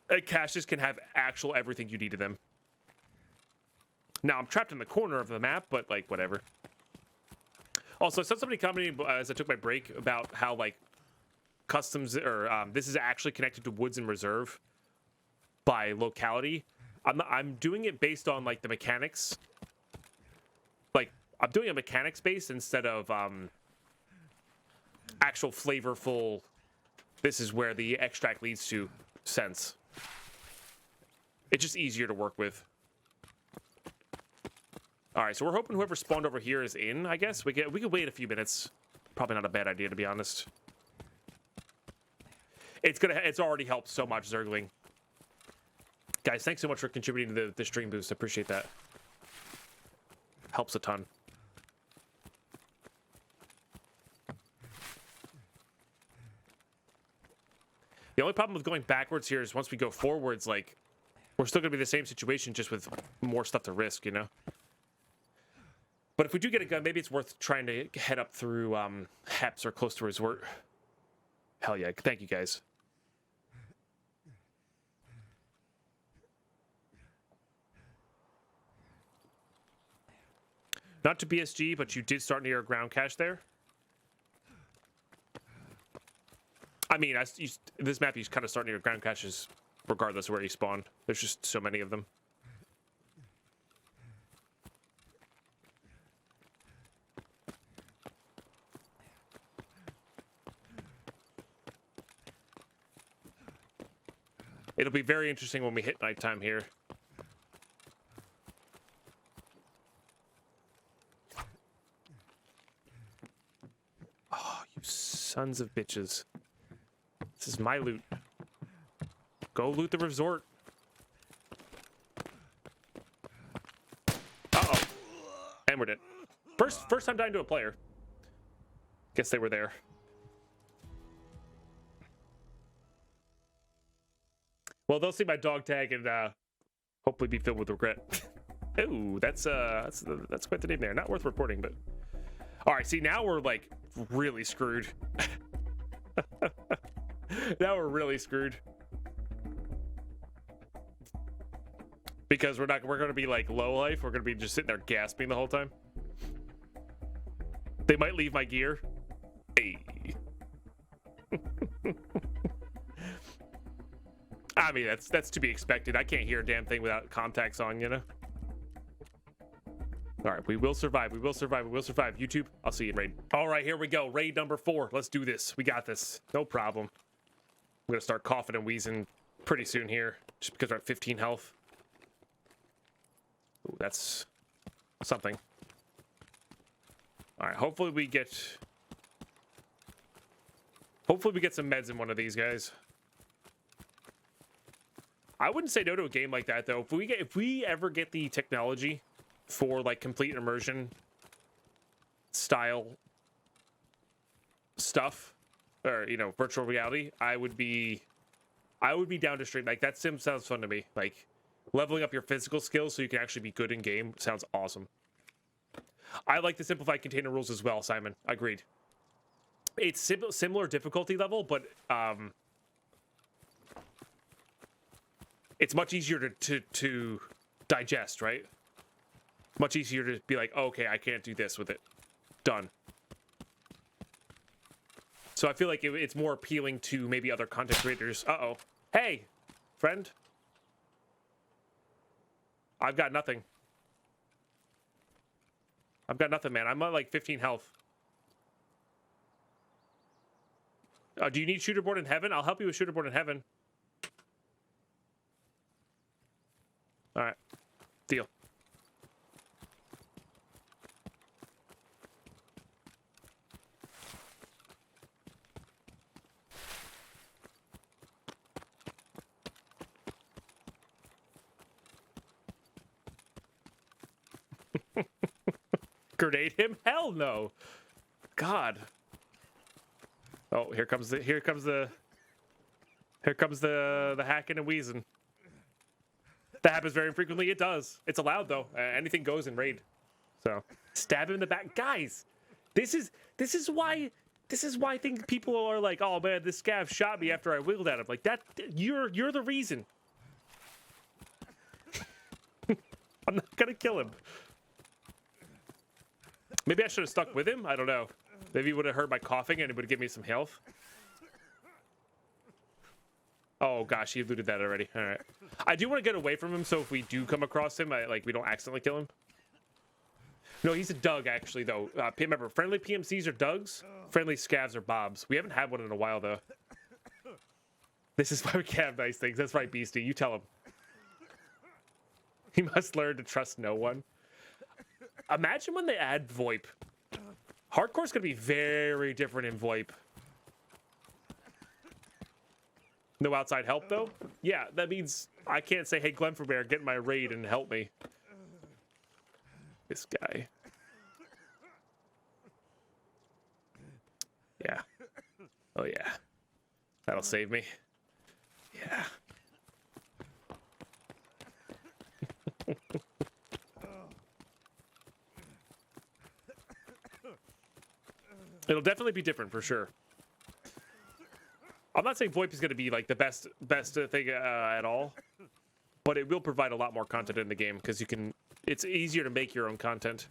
And caches can have actual everything you need to them. Now I'm trapped in the corner of the map, but like whatever. Also, I saw somebody commenting as I took my break about how like customs or this is actually connected to Woods and Reserve by locality. I'm doing it based on like the mechanics. Like I'm doing a mechanics base instead of actual flavorful. This is where the extract leads to sense. It's just easier to work with. All right, so we're hoping whoever spawned over here is in. I guess we could wait a few minutes. Probably not a bad idea, to be honest. It's already helped so much, Zergling. Guys, thanks so much for contributing to the stream boost. I appreciate that. Helps a ton. The only problem with going backwards here is once we go forwards, like, we're still going to be the same situation, just with more stuff to risk, you know? But if we do get a gun, maybe it's worth trying to head up through Heps or close to Resort. Hell yeah. Thank you, guys. Not to BSG, but you did start near a ground cache there. I mean, this map, you kind of start near ground caches regardless of where you spawn. There's just so many of them. It'll be very interesting when we hit nighttime here. Oh, you sons of bitches. This is my loot. Go loot the resort. Uh-oh. And we're dead. First time dying to a player. Guess they were there. Well, they'll see my dog tag and hopefully be filled with regret. Ooh, that's quite the name there. Not worth reporting, but all right. See, now we're like really screwed. Now we're really screwed because we're going to be like low life. We're going to be just sitting there gasping the whole time. They might leave my gear. Hey. I mean, that's to be expected. I can't hear a damn thing without contacts on, you know? All right, we will survive. We will survive. We will survive. YouTube, I'll see you in raid. All right, here we go. Raid number 4. Let's do this. We got this. No problem. I'm going to start coughing and wheezing pretty soon here, just because we're at 15 health. Ooh, that's something. All right, hopefully we get some meds in one of these guys. I wouldn't say no to a game like that, though. If we ever get the technology for like complete immersion style stuff, or you know, virtual reality, I would be down to stream. Like that sim sounds fun to me. Like leveling up your physical skills so you can actually be good in game sounds awesome. I like the simplified container rules as well, Simon. Agreed. It's similar difficulty level, but it's much easier to digest, right? Much easier to be like, oh, okay, I can't do this with it. Done. So I feel like it's more appealing to maybe other content creators. Uh-oh. Hey, friend. I've got nothing. I've got nothing, man. I'm at like 15 health. Do you need shooterboard in heaven? I'll help you with shooterboard in heaven. All right. Deal. Grenade him? Hell no. God. Oh, here comes the hacking and wheezing. That happens very infrequently. It does. It's allowed though. Anything goes in raid. So stab him in the back, guys. This is why I think people are like, oh man, this scav shot me after I wiggled at him. Like that, you're the reason. I'm not gonna kill him. Maybe I should have stuck with him. I don't know. Maybe he would have heard my coughing and it would give me some health. Oh gosh, he looted that already. All right. I do want to get away from him, so if we do come across him, we don't accidentally kill him. No, he's a Doug actually, though. Remember, friendly PMCs are Dougs, friendly scavs are Bobs. We haven't had one in a while though. This is why we can't have nice things. That's right, Beastie. You tell him. He must learn to trust no one. Imagine when they add VoIP. Hardcore's gonna be very different in VoIP. No outside help, though? Yeah, that means I can't say, hey, Glenn Bear, get in my raid and help me. This guy. Yeah. Oh, yeah. That'll save me. Yeah. It'll definitely be different, for sure. I'm not saying VoIP is going to be like the best thing at all, but it will provide a lot more content in the game because you can. It's easier to make your own content.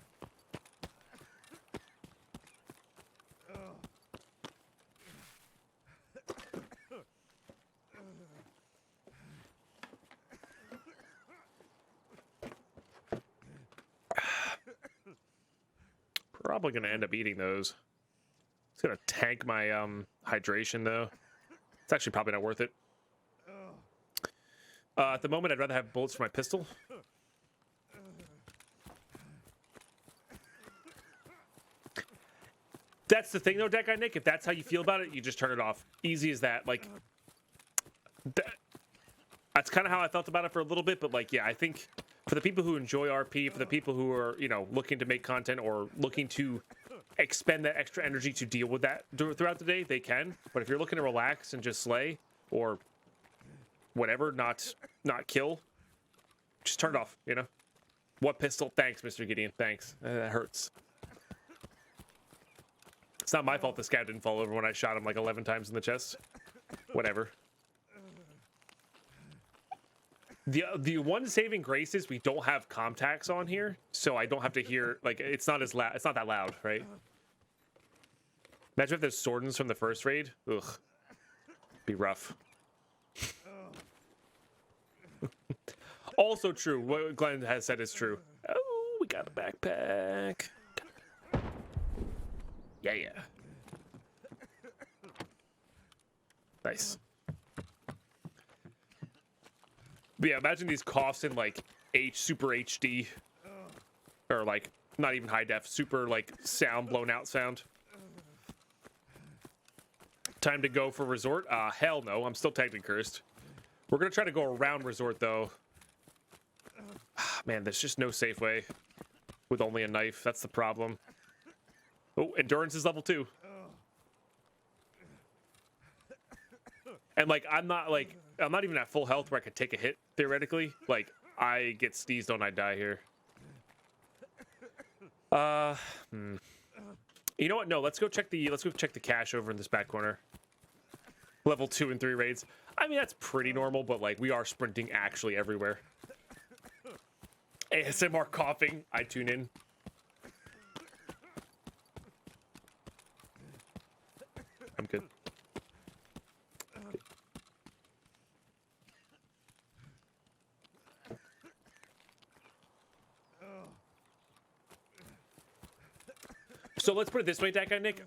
Probably going to end up eating those. It's going to tank my hydration though. It's actually probably not worth it. At the moment, I'd rather have bullets for my pistol. That's the thing, though, Deck Guy Nick. If that's how you feel about it, you just turn it off. Easy as that. Like, that's kind of how I felt about it for a little bit. But, like, yeah, I think for the people who enjoy RP, for the people who are, you know, looking to make content or looking to expend that extra energy to deal with that throughout the day, they can. But if you're looking to relax and just slay or whatever, not kill, just turn it off, you know? What pistol? Thanks, Mr. Gideon. Thanks. That hurts. It's not my fault the scout didn't fall over when I shot him like 11 times in the chest. Whatever. The one saving grace is we don't have contacts on here, so I don't have to hear, like, it's not as loud. It's not that loud, right? Imagine if there's Swordens from the first raid. Ugh. Be rough. Also true. What Glenn has said is true. Oh, we got a backpack. Yeah, yeah. Nice. But yeah, imagine these coughs in like super HD. Or like, not even high def, super like sound, blown out sound. Time to go for resort? Hell no, I'm still technically cursed. We're gonna try to go around resort though. Man, there's just no safe way with only a knife. That's the problem. Oh, endurance is level 2. And like, I'm not even at full health where I could take a hit theoretically. Like, I get sneezed on, I die here. You know what? No, let's go check the cache over in this back corner. Level 2 and 3 raids. I mean, that's pretty normal, but like, we are sprinting actually everywhere. ASMR coughing. I tune in. I'm good. So let's put it this way, that guy Nick.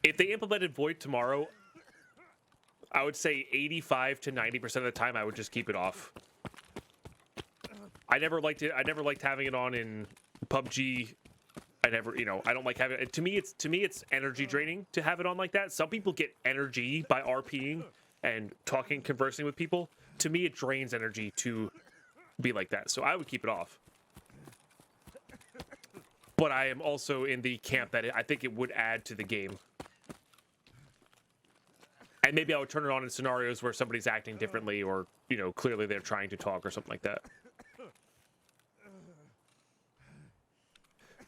If they implemented Void tomorrow, I would say 85 to 90% of the time I would just keep it off. I never liked it. I never liked having it on in PUBG. I never, you know, I don't like having it. To me, it's energy draining to have it on like that. Some people get energy by RPing and talking, conversing with people. To me, it drains energy to be like that. So I would keep it off. But I am also in the camp that I think it would add to the game. And maybe I would turn it on in scenarios where somebody's acting differently, or, you know, clearly they're trying to talk or something like that.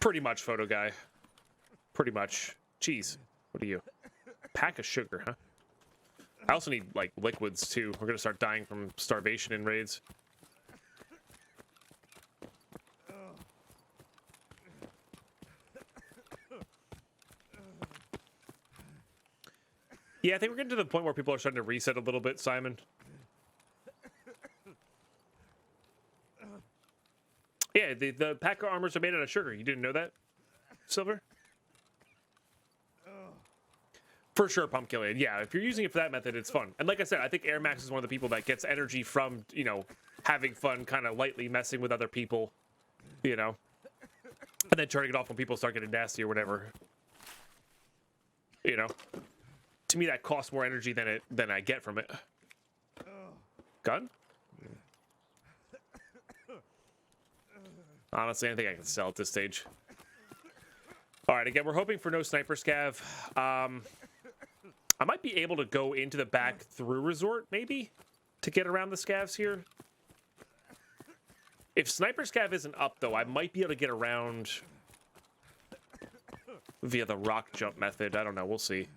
Pretty much, photo guy. Pretty much. Jeez, what are you? Pack of sugar, huh? I also need, like, liquids, too. We're gonna start dying from starvation in raids. Yeah, I think we're getting to the point where people are starting to reset a little bit, Simon. Yeah, the pack of armors are made out of sugar. You didn't know that, Silver? For sure, Pumpkillian. Yeah, if you're using it for that method, it's fun. And like I said, I think Air Max is one of the people that gets energy from, you know, having fun, kind of lightly messing with other people, you know, and then turning it off when people start getting nasty or whatever. You know, to me, that costs more energy than I get from it. Gun? Honestly, I think I can sell at this stage. All right, again, we're hoping for no sniper scav. I might be able to go into the back through resort, maybe, to get around the scavs here. If sniper scav isn't up, though, I might be able to get around via the rock jump method. I don't know. We'll see.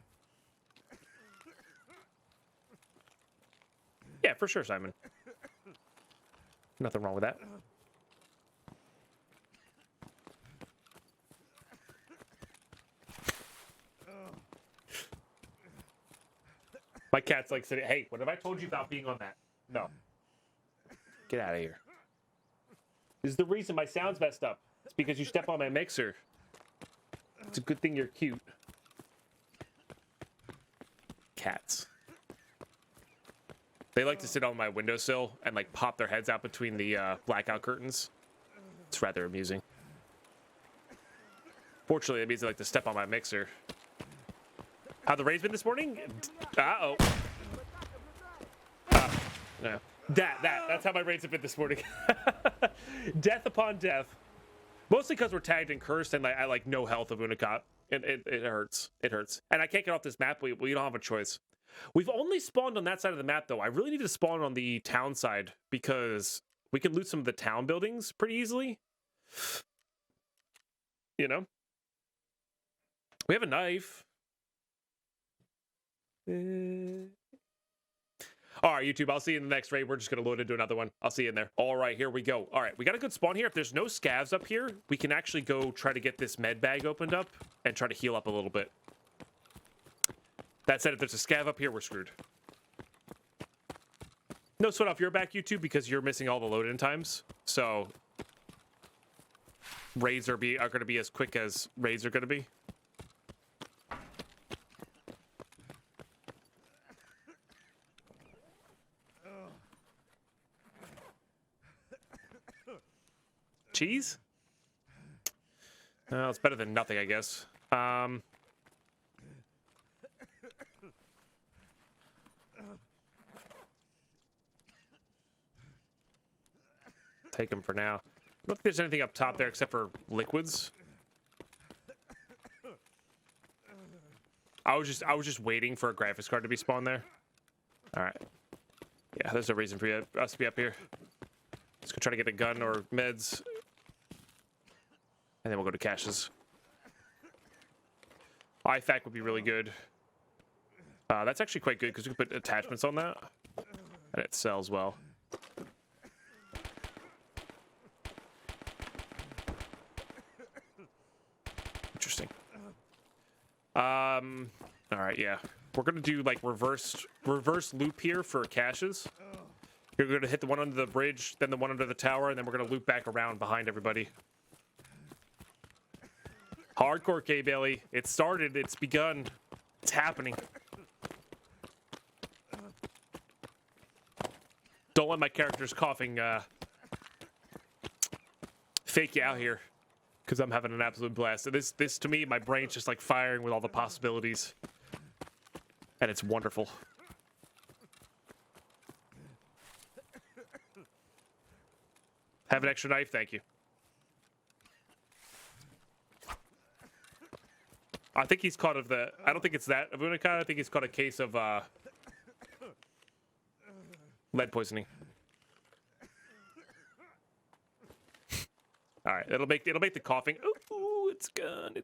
Yeah, for sure, Simon. Nothing wrong with that. My cat's like sitting. Hey, what have I told you about being on that? No. Get out of here. This is the reason my sound's messed up. It's because you step on my mixer. It's a good thing you're cute. Cats. They like to sit on my windowsill and like pop their heads out between the blackout curtains. It's rather amusing. Fortunately, it means they like to step on my mixer. How the raid's been this morning? Uh-oh. Yeah. That's how my raids have been this morning. Death upon death. Mostly because we're tagged and cursed and I like no health of Unicott. It hurts. It hurts. And I can't get off this map. We don't have a choice. We've only spawned on that side of the map, though. I really need to spawn on the town side because we can loot some of the town buildings pretty easily. You know? We have a knife. All right, YouTube, I'll see you in the next raid. We're just going to load into another one. I'll see you in there. All right, here we go. All right, we got a good spawn here. If there's no scavs up here, we can actually go try to get this med bag opened up and try to heal up a little bit. That said, if there's a scav up here, we're screwed. No sweat off your back, YouTube, because you're missing all the load-in times. So raids are going to be as quick as raids are going to be. Cheese? It's better than nothing, I guess. Take them for now. I don't think there's anything up top there except for liquids. I was just waiting for a graphics card to be spawned there. All right. Yeah, there's no reason for us to be up here. Let's go try to get a gun or meds. And then we'll go to caches. IFAC would be really good. That's actually quite good because we can put attachments on that. And it sells well. Interesting. All right, yeah. We're gonna do like reverse loop here for caches. You're gonna hit the one under the bridge, then the one under the tower, and then we're gonna loop back around behind everybody. Hardcore, K-Bailey. It started. It's begun. It's happening. Don't let my character's coughing fake you out here, because I'm having an absolute blast. And this to me, my brain's just like firing with all the possibilities, and it's wonderful. Have an extra knife, thank you. I think he's caught of the. I don't think it's that of Unicott. I think he's caught a case of Lead poisoning. All right, it'll make the coughing. Ooh, it's gun.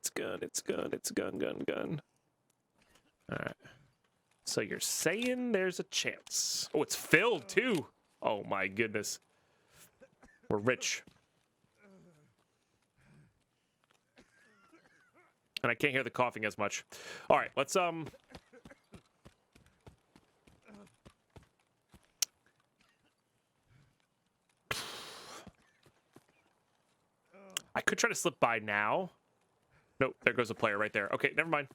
All right. So you're saying there's a chance? Oh, it's filled too. Oh my goodness. We're rich. And I can't hear the coughing as much. All right, let's I could try to slip by now. Nope, there goes a player right there. Okay, never mind.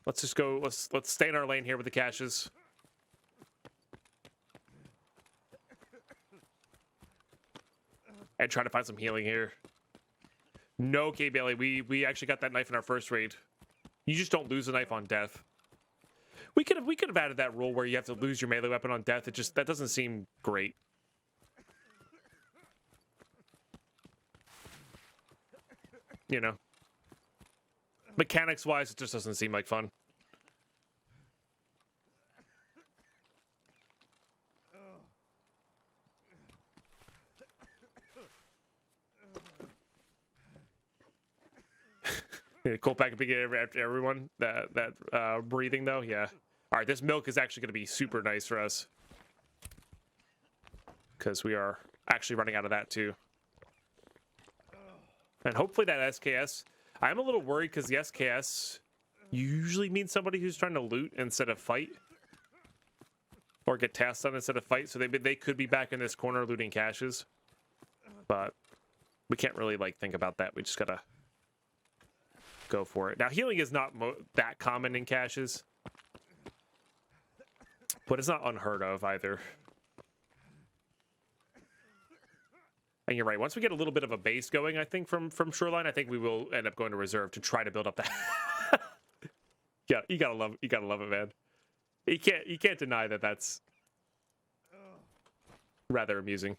Let's just go. Let's stay in our lane here with the caches. And try to find some healing here. No, K Bailey, we actually got that knife in our first raid. You just don't lose a knife on death. We could have added that rule where you have to lose your melee weapon on death. That doesn't seem great. You know, mechanics wise, it just doesn't seem like fun. Cool pack big after everyone. That breathing though, yeah. All right, this milk is actually going to be super nice for us because we are actually running out of that too. And hopefully that SKS. I'm a little worried because the SKS usually means somebody who's trying to loot instead of fight, or get tasks done instead of fight. So they could be back in this corner looting caches, but we can't really like think about that. We just gotta go for it. Now healing is not that common in caches, but it's not unheard of either. And you're right. Once we get a little bit of a base going, I think from Shoreline, I think we will end up going to reserve to try to build up that. Yeah, you gotta love it, man. You can't deny that that's rather amusing.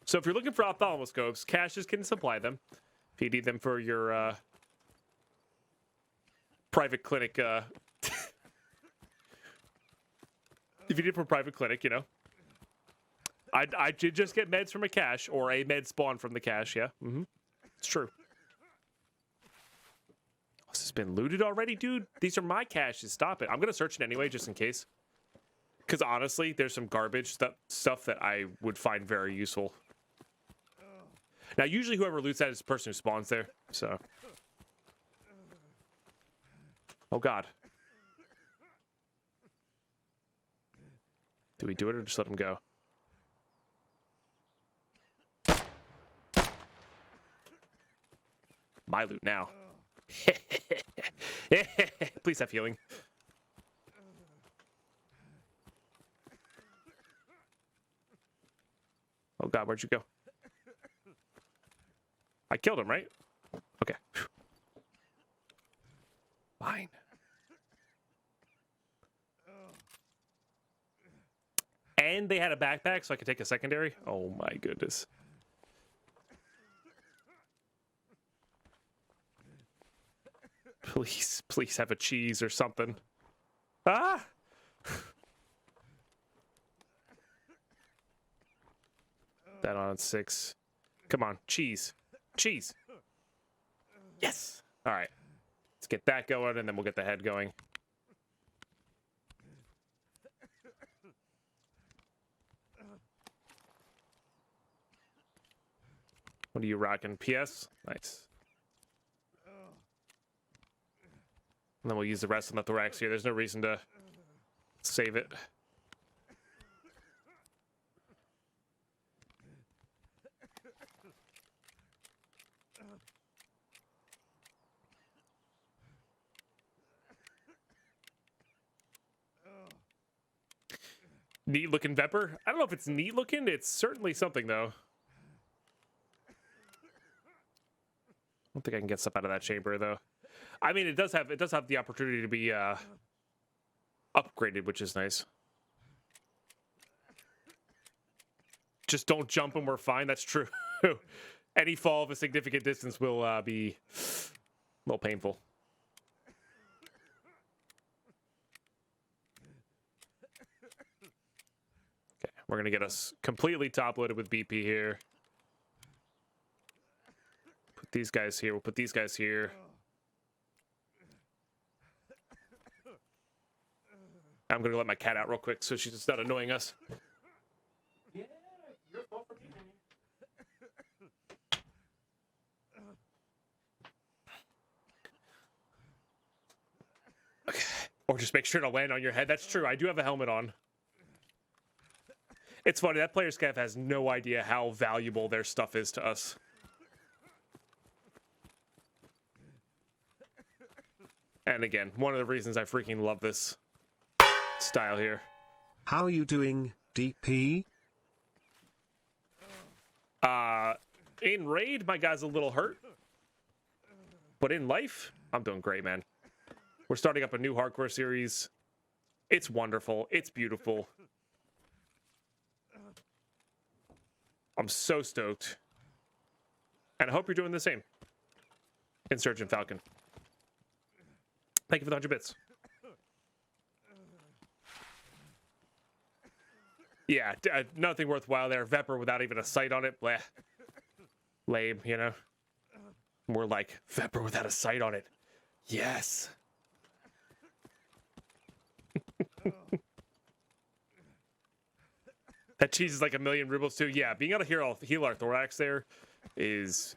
So if you're looking for ophthalmoscopes, caches can supply them. If you need them for your private clinic. If you did for a private clinic, you know. I did just get meds from a cache, or a med spawn from the cache, yeah. It's true. This has been looted already, dude? These are my caches. Stop it. I'm going to search it anyway, just in case. Because honestly, there's some garbage stuff that I would find very useful. Now, usually whoever loots that is the person who spawns there, so. Oh, God. Do we do it or just let him go? My loot now. Please have healing. Oh God, where'd you go? I killed him, right? Okay. Fine. And they had a backpack, so I could take a secondary. Oh my goodness. Please have a cheese or something. Ah! That on 6. Come on, cheese. Cheese. Yes! Alright. Let's get that going, and then we'll get the head going. What are you rocking? PS? Nice. And then we'll use the rest on the thorax here. There's no reason to save it. Neat looking Vepper? I don't know if it's neat looking. It's certainly something though. I don't think I can get stuff out of that chamber though. I mean, it does have the opportunity to be upgraded, which is nice. Just don't jump and we're fine. That's true. Any fall of a significant distance will be a little painful. We're going to get us completely top-loaded with BP here. Put these guys here. We'll put these guys here. I'm going to let my cat out real quick so she's just not annoying us. Yeah, your fault for being here. Okay. Or just make sure to land on your head. That's true. I do have a helmet on. It's funny. That player scav has no idea how valuable their stuff is to us. And again, one of the reasons I freaking love this style here. How are you doing, DP? In raid, my guy's a little hurt. But in life, I'm doing great, man. We're starting up a new hardcore series. It's wonderful. It's beautiful. I'm so stoked. And I hope you're doing the same. Insurgent Falcon. Thank you for the 100 bits. Yeah, nothing worthwhile there. Vepr without even a sight on it. Bleh. Lame, you know? More like Vepr without a sight on it. Yes. That cheese is like 1,000,000 rubles too. Yeah, being able to heal our thorax there is,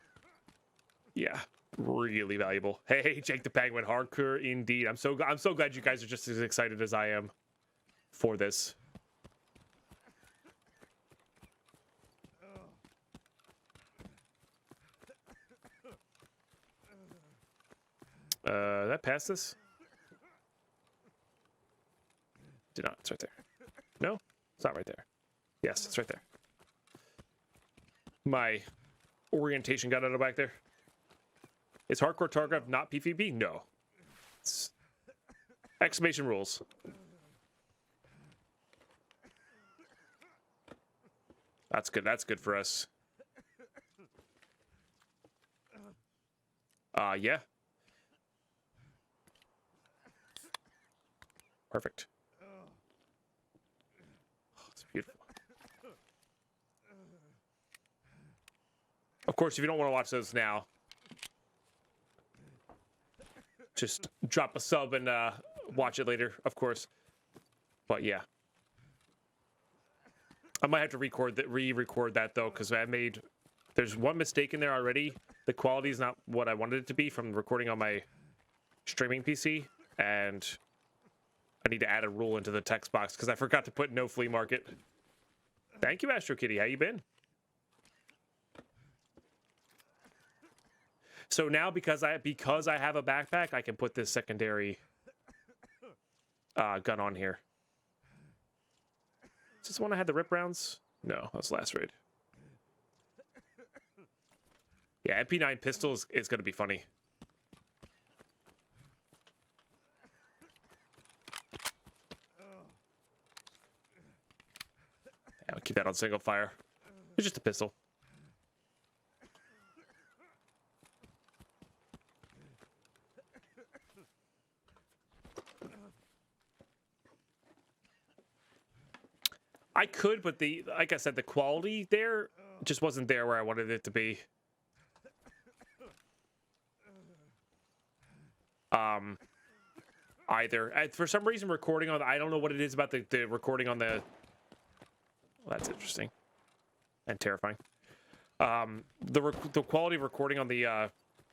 yeah, really valuable. Hey, Jake the Penguin, hardcore indeed. I'm so glad you guys are just as excited as I am for this. That pass this? Did not. It's right there. No, it's not right there. Yes, it's right there. My orientation got out of back there. Is hardcore Tarkov not PvP? No. It's exclamation rules. That's good. That's good for us. Yeah. Perfect. Oh, it's beautiful. Of course, if you don't want to watch those now, just drop a sub and watch it later, of course. But yeah. I might have to re-record that though, because there's one mistake in there already. The quality is not what I wanted it to be from recording on my streaming PC, and I need to add a rule into the text box because I forgot to put no flea market. Thank you, Astro Kitty. How you been? So now because I have a backpack, I can put this secondary gun on here. Is this the one I had the rip rounds? No, that was last raid. Yeah, MP9 pistol is going to be funny. I'll keep that on single fire. It's just a pistol. I could, but like I said, the quality there just wasn't there where I wanted it to be. Either. For some reason, recording on I don't know what it is about the recording on the. Well, that's interesting and terrifying. The quality of recording on the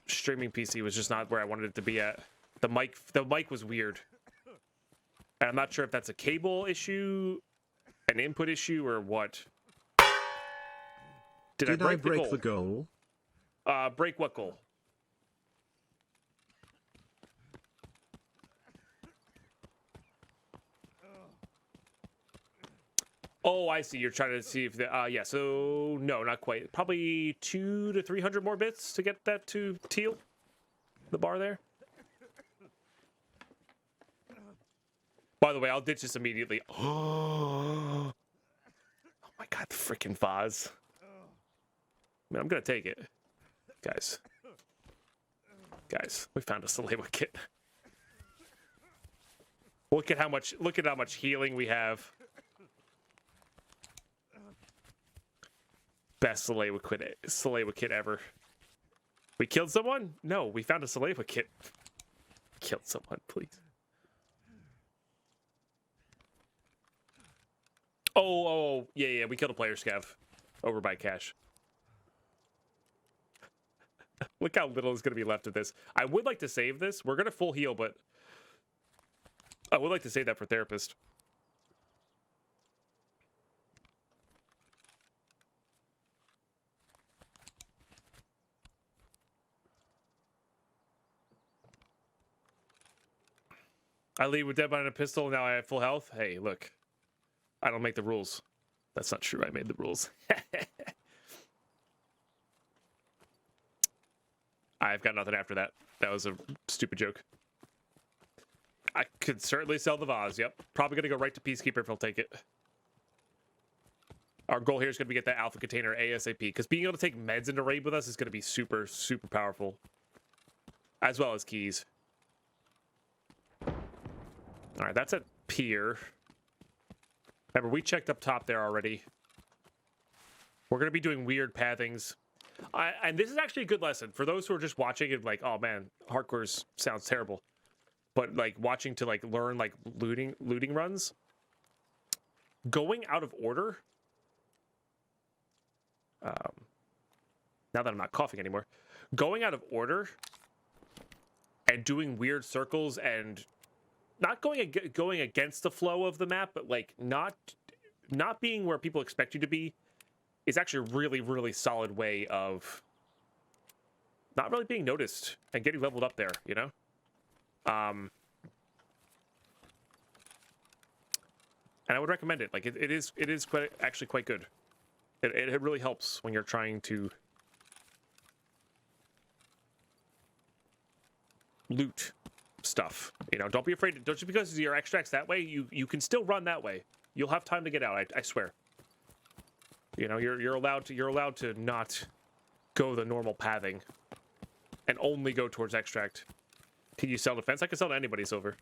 streaming PC was just not where I wanted it to be at. The mic was weird, and I'm not sure if that's a cable issue, an input issue, or what. Did I break the goal? Break what goal? Oh, I see. You're trying to see if the yeah. So no, not quite. Probably 200 to 300 more bits to get that to teal. The bar there. By the way, I'll ditch this immediately. Oh my god, the freaking Vaz. I mean, I'm gonna take it, guys. Guys, we found a Salewa kit. Look at how much healing we have. Best Salewa kit ever. We killed someone? No, we found a Salewa kit. Killed someone, please. Oh, yeah, we killed a player scav over by cash. Look how little is going to be left of this. I would like to save this. We're going to full heal, but I would like to save that for therapist. I lead with dead behind a pistol, and now I have full health. Hey, look. I don't make the rules. That's not true. I made the rules. I've got nothing after that. That was a stupid joke. I could certainly sell the vase. Yep. Probably going to go right to Peacekeeper if he'll take it. Our goal here is going to be get that alpha container ASAP, because being able to take meds into raid with us is going to be super, super powerful. As well as keys. All right, that's at pier. Remember, we checked up top there already. We're going to be doing weird pathings. And this is actually a good lesson for those who are just watching and like, oh man, hardcore sounds terrible. But like watching to like learn like looting runs. Going out of order. Now that I'm not coughing anymore. Going out of order and doing weird circles and not going against the flow of the map, but like not being where people expect you to be is actually a really, really solid way of not really being noticed and getting leveled up there, you know? And I would recommend it. Like it is actually quite good. It really helps when you're trying to loot stuff. You know, don't be afraid. Don't just because your extracts that way, you can still run that way. You'll have time to get out. I swear. You know, you're allowed to not go the normal pathing and only go towards extract. Can you sell defense? I can sell to anybody silver.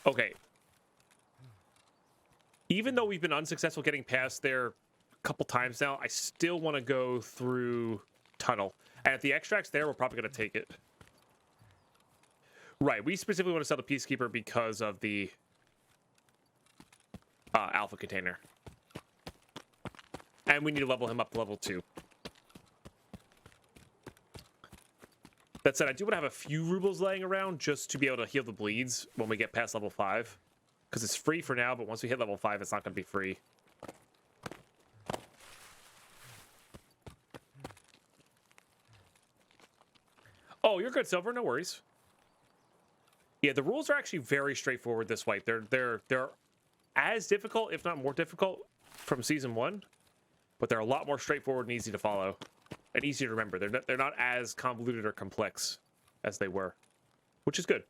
Okay. Even though we've been unsuccessful getting past there a couple times now, I still want to go through tunnel. And if the extract's there, we're probably going to take it. Right, we specifically want to sell the Peacekeeper because of the alpha container. And we need to level him up to level 2. That said, I do want to have a few rubles laying around just to be able to heal the bleeds when we get past level 5. Because it's free for now, but once we hit level 5, it's not going to be free. Oh, you're good, Silver. No worries. Yeah, the rules are actually very straightforward this way. They're as difficult, if not more difficult, from Season 1. But they're a lot more straightforward and easy to follow. And easy to remember. They're not as convoluted or complex as they were. Which is good.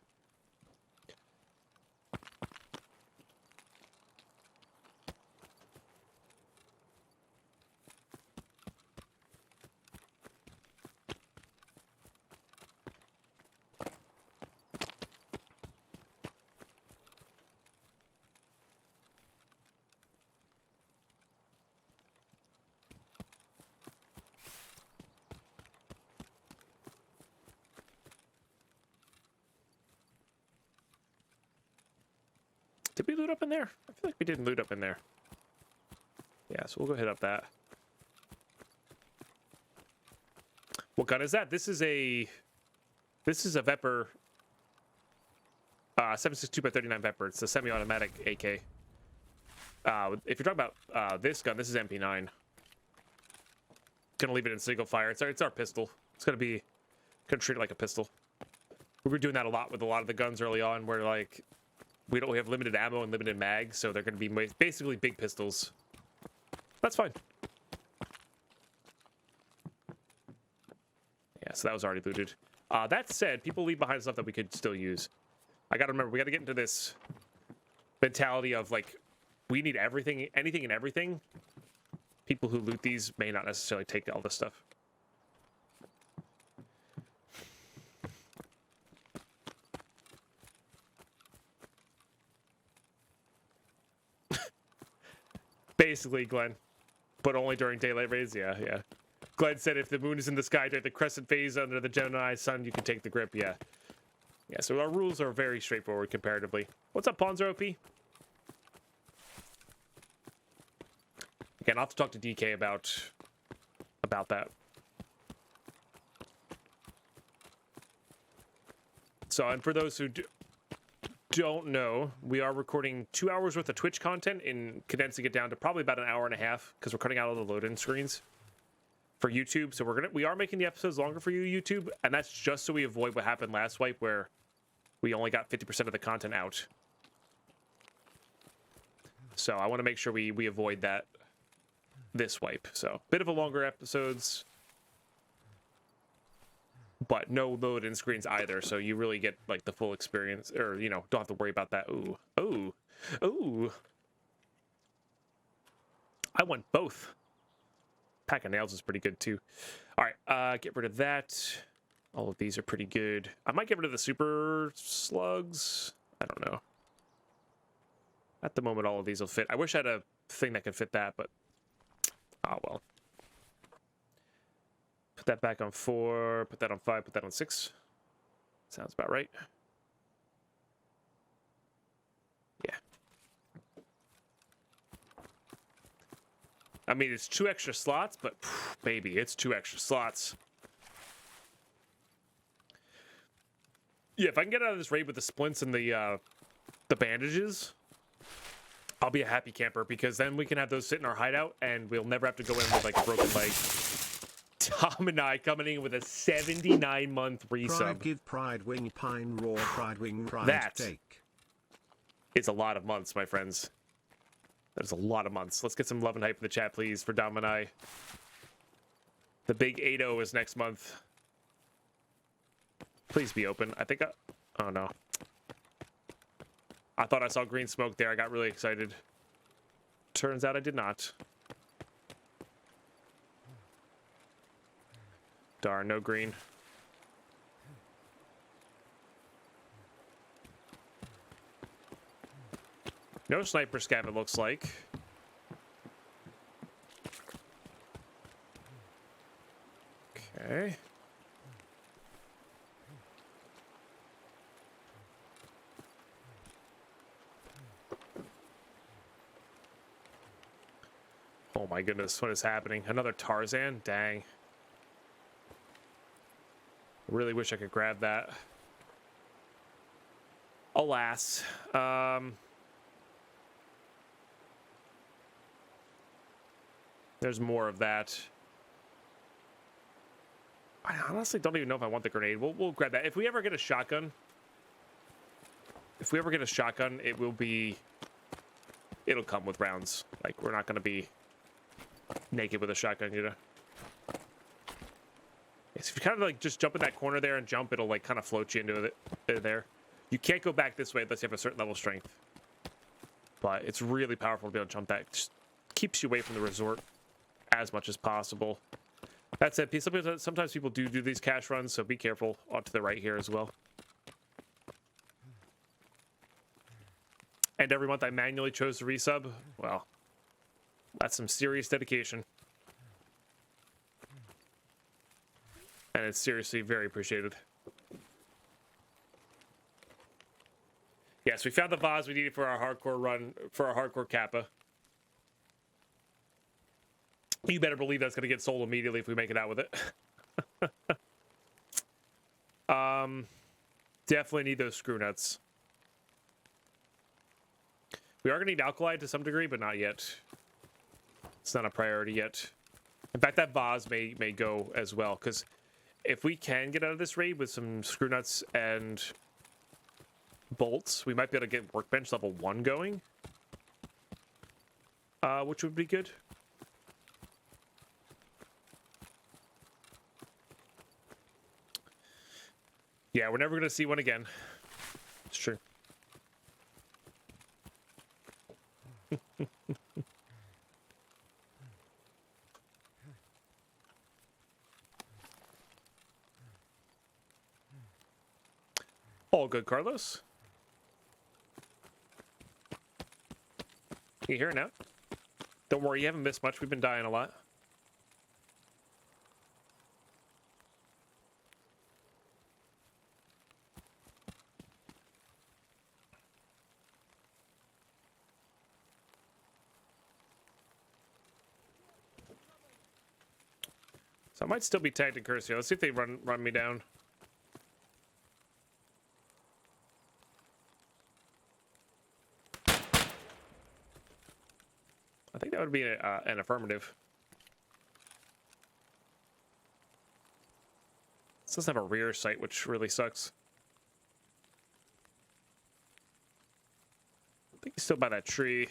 Did we loot up in there? I feel like we didn't loot up in there. Yeah, so we'll go hit up that. What gun is that? This is a Vepr 7.62x39 Vepr. It's a semi-automatic AK. If you're talking about this gun, this is MP9. Gonna leave it in single fire. It's our pistol. It's gonna treat it like a pistol. We were doing that a lot with a lot of the guns early on, where like we have limited ammo and limited mags, so they're gonna be basically big pistols. That's fine. Yeah, so that was already looted. That said, people leave behind stuff that we could still use. I gotta remember, we gotta get into this mentality of like, we need everything, anything and everything. People who loot these may not necessarily take all this stuff. Basically, Glenn. But only during daylight raids? Yeah, yeah. Glenn said if the moon is in the sky during the crescent phase under the Gemini sun, you can take the grip. Yeah. Yeah, so our rules are very straightforward comparatively. What's up, Ponzo OP? Again, I'll have to talk to DK about that. So, and for those who don't know, we are recording 2 hours worth of Twitch content and condensing it down to probably about an hour and a half because we're cutting out all the load-in screens for YouTube. So we are making the episodes longer for you, YouTube, and that's just so we avoid what happened last wipe where we only got 50% of the content out. So I want to make sure we avoid that this wipe. So bit of a longer episodes, but no load-in screens either, so you really get like the full experience, or you know, don't have to worry about that. Ooh, ooh, ooh! I want both. Pack of nails is pretty good too. All right, get rid of that. All of these are pretty good. I might get rid of the super slugs. I don't know. At the moment, all of these will fit. I wish I had a thing that could fit that, but oh well. Put that back on 4, put that on 5, put that on 6. Sounds about right. Yeah. I mean, it's 2 extra slots, but baby, it's 2 extra slots. Yeah, if I can get out of this raid with the splints and the bandages, I'll be a happy camper, because then we can have those sit in our hideout and we'll never have to go in with like a broken leg. Tom and I coming in with a 79-month resub. Pride give pride wing pine raw pride wing pride that take. It's a lot of months, my friends. That is a lot of months. Let's get some love and hype in the chat, please, for Dom and I. The big 8-0 is next month. Please be open. I think oh no. I thought I saw green smoke there. I got really excited. Turns out I did not. Darn, no green. No sniper scav, it looks like. Okay. Oh my goodness, what is happening? Another Tarzan? Dang. Really wish I could grab that. Alas. There's more of that. I honestly don't even know if I want the grenade. We'll grab that. If we ever get a shotgun, it will be... It'll come with rounds. Like, we're not going to be naked with a shotgun, you know? Yes, if you kind of like just jump in that corner there and jump, it'll like kind of float you into it there. You can't go back this way unless you have a certain level of strength. But it's really powerful to be able to jump that. It just keeps you away from the resort as much as possible. That said, sometimes people do these cash runs, so be careful. Off to the right here as well. And every month I manually chose to resub. Well, that's some serious dedication. And it's seriously very appreciated. Yes, we found the vase we needed for our hardcore run, for our hardcore Kappa. You better believe that's going to get sold immediately if we make it out with it. Definitely need those screw nuts. We are going to need alkali to some degree, but not yet. It's not a priority yet. In fact, that vase may go as well, because if we can get out of this raid with some screw nuts and bolts, we might be able to get workbench level 1 going, which would be good. Yeah, we're never going to see one again. It's true. All good, Carlos. You hear it now? Don't worry, you haven't missed much. We've been dying a lot. So I might still be tagged in curse here. Let's see if they run me down. I think that would be an affirmative. This doesn't have a rear sight, which really sucks. I think he's still by that tree.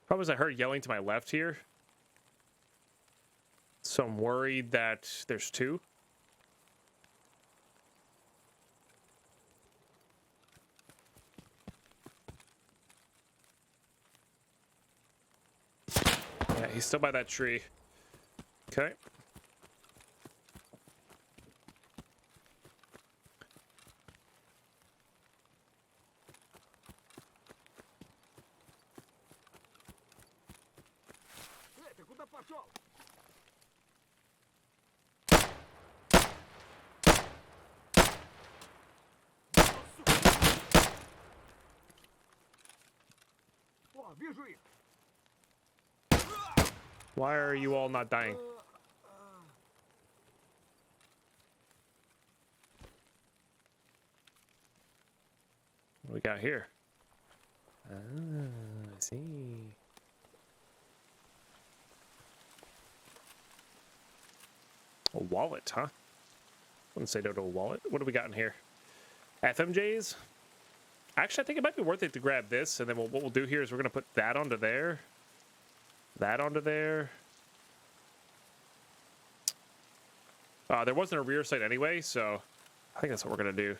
Problem is I heard yelling to my left here. So I'm worried that there's two. Yeah, he's still by that tree. Okay. Why are you all not dying? What do we got here? Ah, I see. A wallet, huh? Wouldn't say no to a wallet. What do we got in here? FMJs? Actually, I think it might be worth it to grab this, and then what we'll do here is we're going to put that onto there. That onto there. There wasn't a rear sight anyway, so I think that's what we're going to do.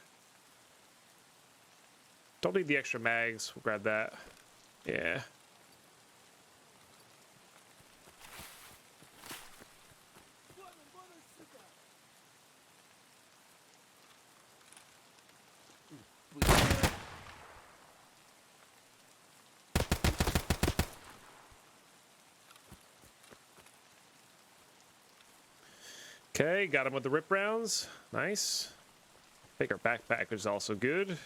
Don't need the extra mags. We'll grab that. Yeah. Okay, got him with the rip rounds. Nice. Take our backpack, which is also good.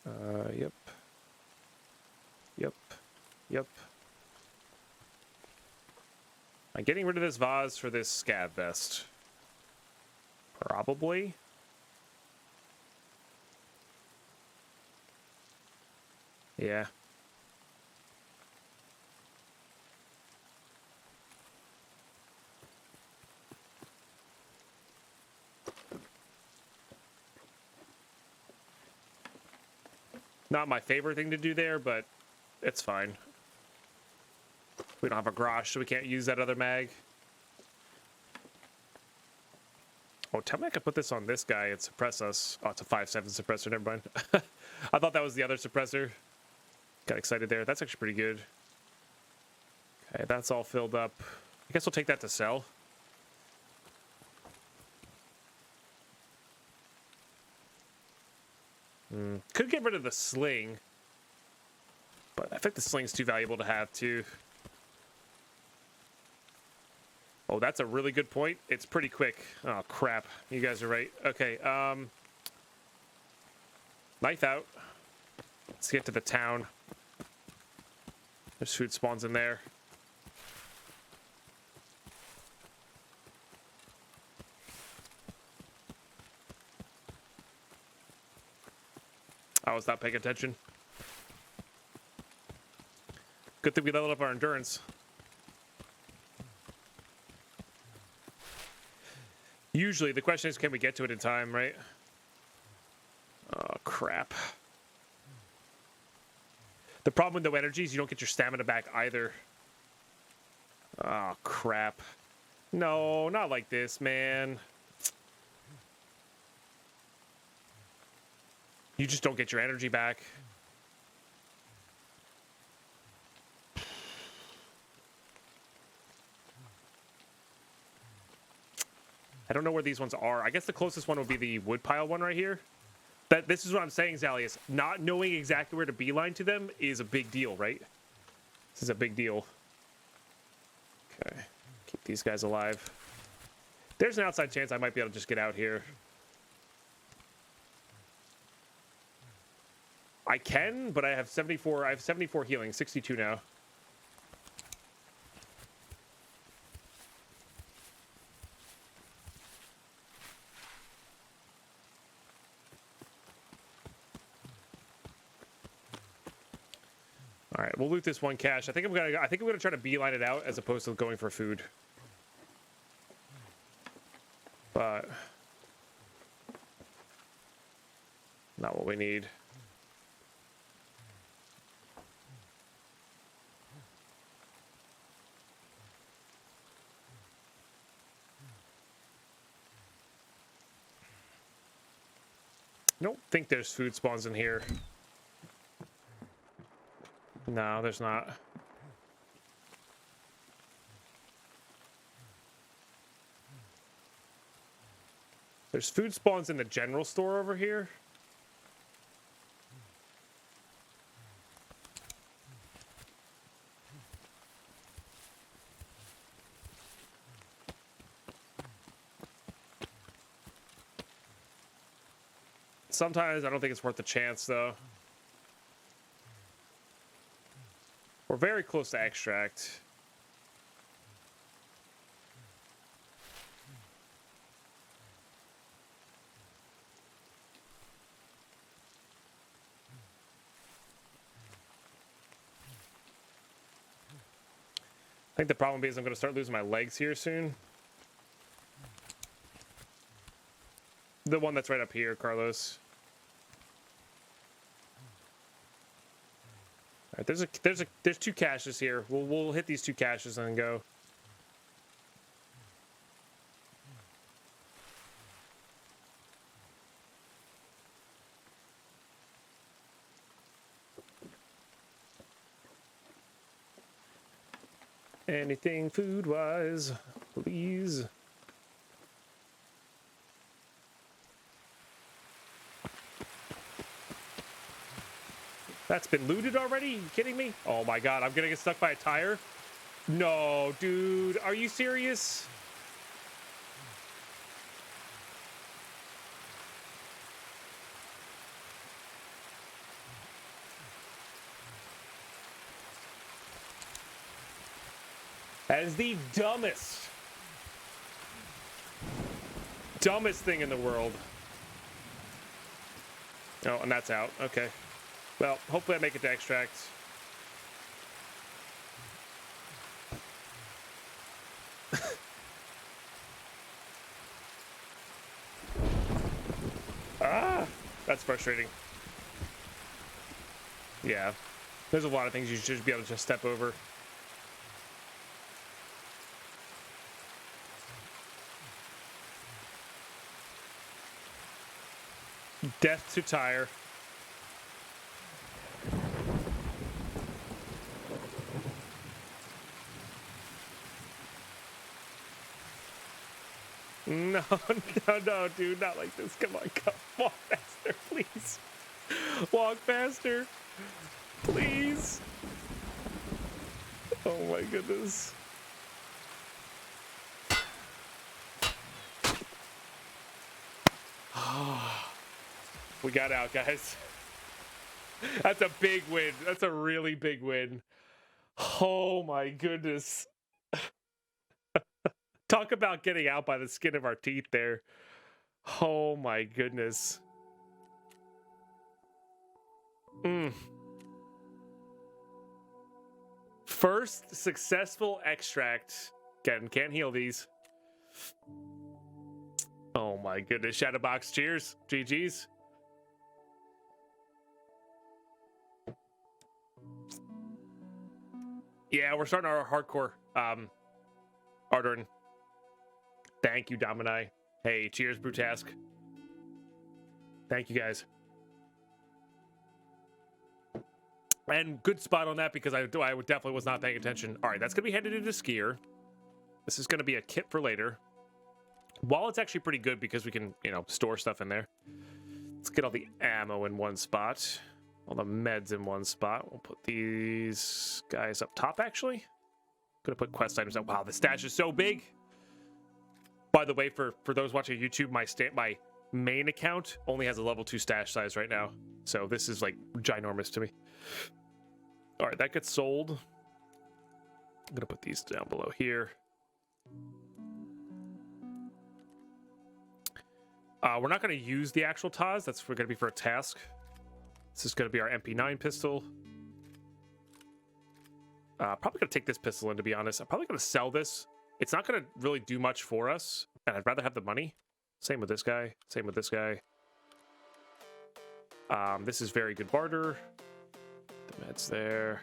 Yep. Yep. Yep. I'm getting rid of this vase for this scav vest. Probably. Yeah. Not my favorite thing to do there, but it's fine. We don't have a garage, so we can't use that other mag. Oh, tell me I could put this on this guy and suppress us. Oh, it's a 5.7 suppressor, never mind. I thought that was the other suppressor. Got excited there. That's actually pretty good. Okay, that's all filled up. I guess we'll take that to sell. Could get rid of the sling, but I think the sling's too valuable to have too. Oh, that's a really good point. It's pretty quick. Oh crap, you guys are right. Okay, knife out. Let's get to the town. There's food spawns in there. I was not paying attention. Good thing we leveled up our endurance. Usually, the question is, can we get to it in time, right? Oh, crap. The problem with no energy is you don't get your stamina back either. Oh, crap. No, not like this, man. You just don't get your energy back. I don't know where these ones are. I guess the closest one would be the woodpile one right here. This is what I'm saying, Zalius. Not knowing exactly where to beeline to them is a big deal, right? This is a big deal. Okay. Keep these guys alive. There's an outside chance I might be able to just get out here. I can, but I have 74. I have 74 healing, 62 now. All right, we'll loot this one cache. I think I'm gonna try to beeline it out as opposed to going for food. But not what we need. I don't think there's food spawns in here. No, there's not. There's food spawns in the general store over here. Sometimes I don't think it's worth the chance, though. We're very close to extract. I think the problem is I'm going to start losing my legs here soon. The one that's right up here, Carlos. All right, there's two caches here. We'll hit these two caches and then go. Anything food-wise, please. That's been looted already? You kidding me? Oh my god, I'm gonna get stuck by a tire? No, dude, are you serious? That is the dumbest thing in the world. Oh, and that's out. Okay. Well, hopefully I make it to extract. Ah! That's frustrating. Yeah. There's a lot of things you should be able to just step over. Death to tire. No, no, dude, not like this. Come on, walk faster, please. Walk faster, please. Oh my goodness. We got out, guys. That's a big win. That's a really big win. Oh my goodness. Talk about getting out by the skin of our teeth there. Oh my goodness. First successful extract. Can't heal these. Oh my goodness. Shadowbox, cheers. GG's. Yeah, we're starting our hardcore ordering. Thank you, Domini. Hey, cheers, Brutask. Thank you, guys. And good spot on that because I definitely was not paying attention. All right, that's going to be headed into Skier. This is going to be a kit for later. Wallet's actually pretty good because we can, store stuff in there. Let's get all the ammo in one spot. All the meds in one spot. We'll put these guys up top, actually. Gonna put quest items up. Wow, the stash is so big. By the way, for those watching YouTube, my main account only has a level 2 stash size right now. So this is like ginormous to me. All right, that gets sold. I'm gonna put these down below here. We're not gonna use the actual Taz. That's gonna be for a task. This is gonna be our MP9 pistol. Probably gonna take this pistol in, to be honest. I'm probably gonna sell this. It's not gonna really do much for us, and I'd rather have the money. Same with this guy. Same with this guy. This is very good barter. The meds there.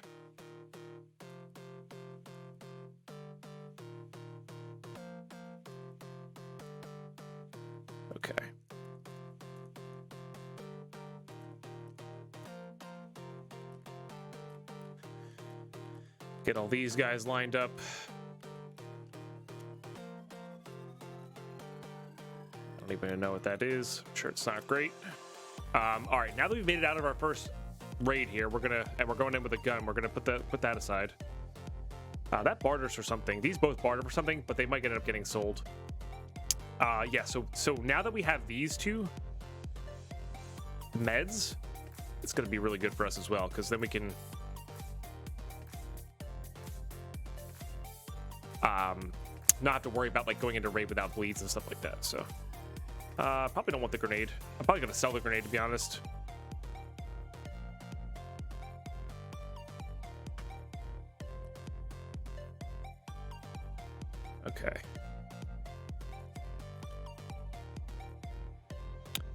Okay. Get all these guys lined up. I don't even know what that is. I'm sure it's not great. All right, now that we've made it out of our first raid here, we're going in with a gun. We're gonna put that aside. That barters for something. These both barter for something, but they might end up getting sold. Yeah. So now that we have these two meds, it's gonna be really good for us as well, because then we can not have to worry about like going into raid without bleeds and stuff like that. So probably don't want the grenade. I'm probably gonna sell the grenade, to be honest. Okay.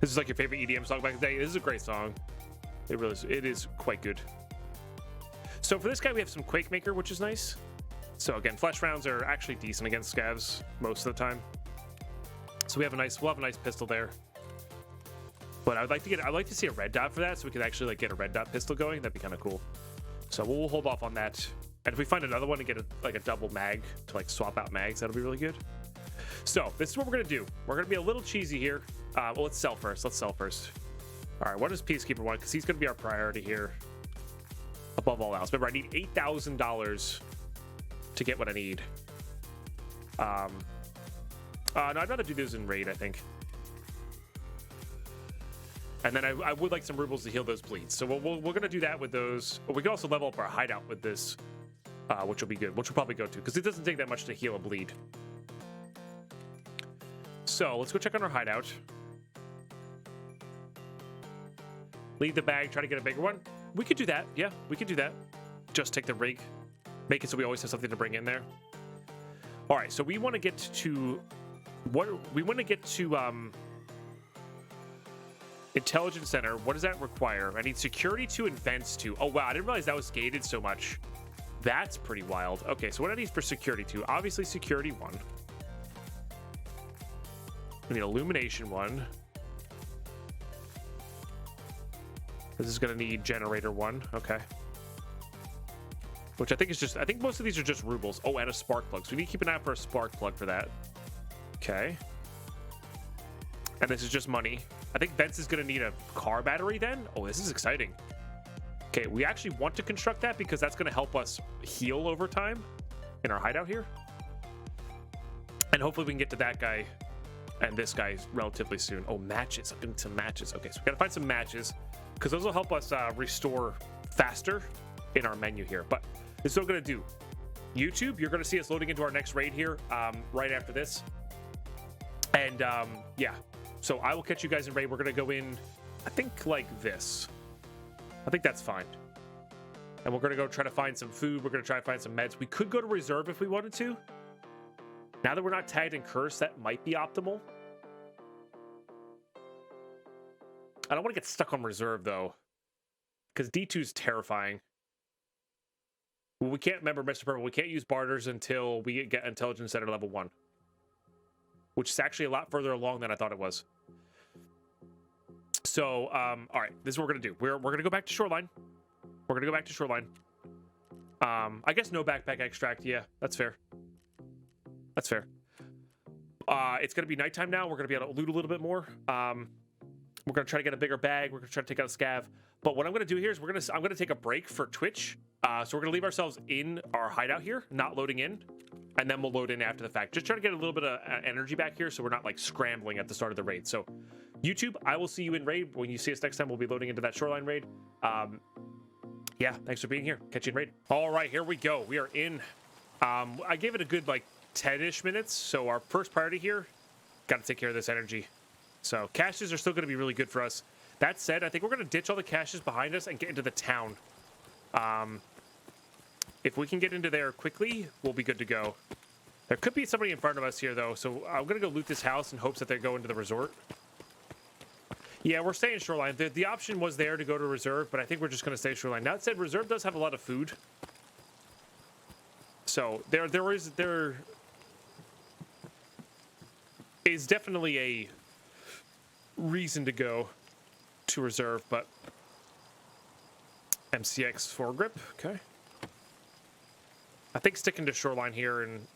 This is like your favorite EDM song back in the day. This is a great song. It is quite good. So for this guy, we have some Quake Maker, which is nice. So again, flesh rounds are actually decent against scavs most of the time. So we'll have a nice pistol there. But I'd like to see a red dot for that, so we could actually like get a red dot pistol going. That'd be kind of cool. So we'll hold off on that. And if we find another one and get a double mag to like swap out mags, that'll be really good. So this is what we're gonna do. We're gonna be a little cheesy here. Well, let's sell first. All right, what does Peacekeeper want? Because he's gonna be our priority here above all else. Remember, I need $8,000 to get what I need. No, I'd rather do this in raid, I think. And then I would like some rubles to heal those bleeds. So we're gonna do that with those. But we can also level up our hideout with this, which will be good. Which we'll probably go to, because it doesn't take that much to heal a bleed. So let's go check on our hideout. Leave the bag, try to get a bigger one. We could do that. Yeah, we could do that. Just take the rig, make it so we always have something to bring in there. All right, so we want to get to Intelligence Center. What does that require? I need security 2 and vents 2. Oh wow, I didn't realize that was gated so much. That's pretty wild. Okay, so what I need for security 2? Obviously security 1. I need illumination 1. This is gonna need generator 1. Okay. Which I think most of these are just rubles. Oh, and a spark plug. So we need to keep an eye out for a spark plug for that. Okay. And this is just money. I think Vince is going to need a car battery then. Oh, this is exciting. Okay, we actually want to construct that because that's going to help us heal over time in our hideout here. And hopefully we can get to that guy and this guy relatively soon. Oh, matches. I'm getting some matches. Okay, so we got to find some matches because those will help us restore faster in our menu here. But this is what we're going to do. YouTube, you're going to see us loading into our next raid here right after this. And yeah, so I will catch you guys in raid. We're going to go in, I think, like this. I think that's fine. And we're going to go try to find some food. We're going to try to find some meds. We could go to reserve if we wanted to. Now that we're not tagged and cursed, that might be optimal. I don't want to get stuck on reserve, though, because D2 is terrifying. Well, we can't, remember, Mr. Purple, we can't use barters until we get Intelligence Center level 1. Which is actually a lot further along than I thought it was. So, all right, this is what we're going to do. We're going to go back to Shoreline. We're going to go back to Shoreline. I guess no backpack extract. Yeah, that's fair. That's fair. It's going to be nighttime now. We're going to be able to loot a little bit more. We're gonna try to get a bigger bag. We're gonna try to take out a scav. But what I'm gonna do here is I'm gonna take a break for Twitch. So we're gonna leave ourselves in our hideout here, not loading in, and then we'll load in after the fact. Just trying to get a little bit of energy back here, so we're not like scrambling at the start of the raid. So YouTube, I will see you in raid. When you see us next time, we'll be loading into that shoreline raid. Yeah, thanks for being here. Catch you in raid. All right, here we go. We are in. I gave it a good like 10-ish minutes. So our first priority here, got to take care of this energy. So caches are still going to be really good for us. That said, I think we're going to ditch all the caches behind us and get into the town. If we can get into there quickly, we'll be good to go. There could be somebody in front of us here, though. So I'm going to go loot this house in hopes that they go into the resort. Yeah, we're staying shoreline. The option was there to go to reserve, but I think we're just going to stay shoreline. That said, reserve does have a lot of food. So there is definitely a reason to go to reserve, but MCX foregrip, okay. I think sticking to shoreline here and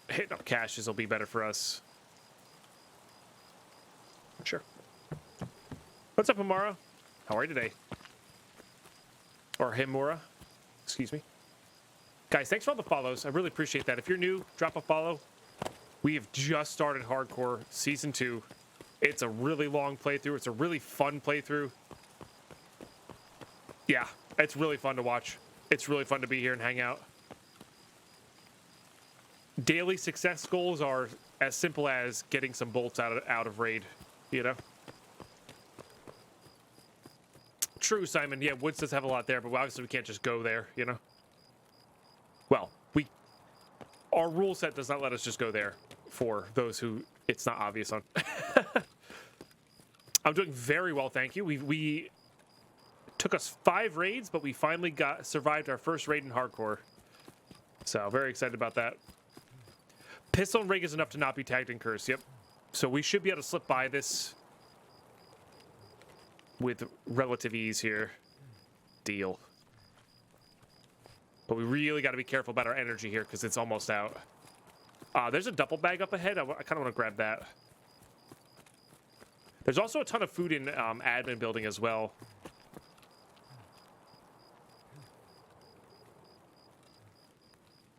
hitting up caches will be better for us. Sure. What's up, Amara? How are you today? Or Himura, excuse me. Guys, thanks for all the follows. I really appreciate that. If you're new, drop a follow. We have just started Hardcore Season 2. It's a really long playthrough. It's a really fun playthrough. Yeah, it's really fun to watch. It's really fun to be here and hang out. Daily success goals are as simple as getting some bolts out of raid, you know? True, Simon. Yeah, Woods does have a lot there, but obviously we can't just go there, you know? Well, our rule set does not let us just go there for those who it's not obvious on. I'm doing very well, thank you. We took us 5 raids, but we finally survived our first raid in hardcore. So very excited about that. Pistol and rig is enough to not be tagged in curse. Yep. So we should be able to slip by this with relative ease here. Deal. But we really got to be careful about our energy here because it's almost out. There's a duffel bag up ahead. I kind of want to grab that. There's also a ton of food in admin building as well.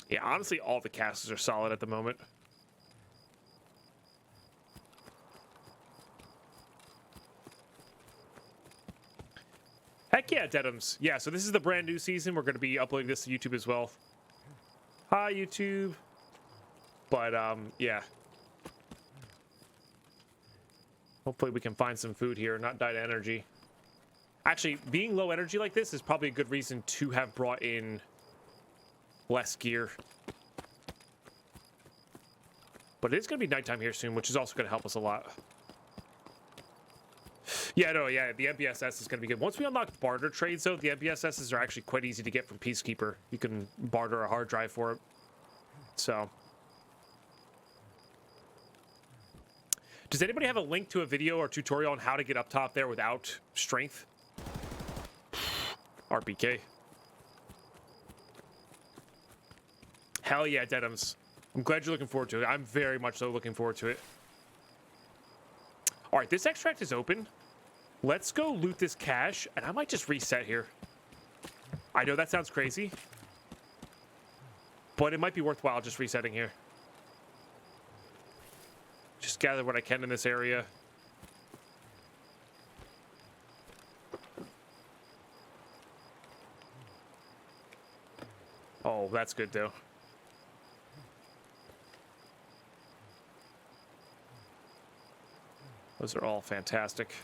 Yeah, honestly, all the castles are solid at the moment. Heck yeah, Dedums. Yeah, so this is the brand new season. We're going to be uploading this to YouTube as well. Hi, YouTube. But, yeah. Hopefully we can find some food here and not die to energy. Actually, being low energy like this is probably a good reason to have brought in less gear. But it is going to be nighttime here soon, which is also going to help us a lot. Yeah, no, yeah, the MBSS is going to be good. Once we unlock barter trades, though, the MBSSs are actually quite easy to get from Peacekeeper. You can barter a hard drive for it. So. Does anybody have a link to a video or tutorial on how to get up top there without strength? RPK. Hell yeah, Dedums. I'm glad you're looking forward to it. I'm very much so looking forward to it. All right, this extract is open. Let's go loot this cache, and I might just reset here. I know that sounds crazy, but it might be worthwhile just resetting here. Just gather what I can in this area. Oh, that's good, though. Those are all fantastic.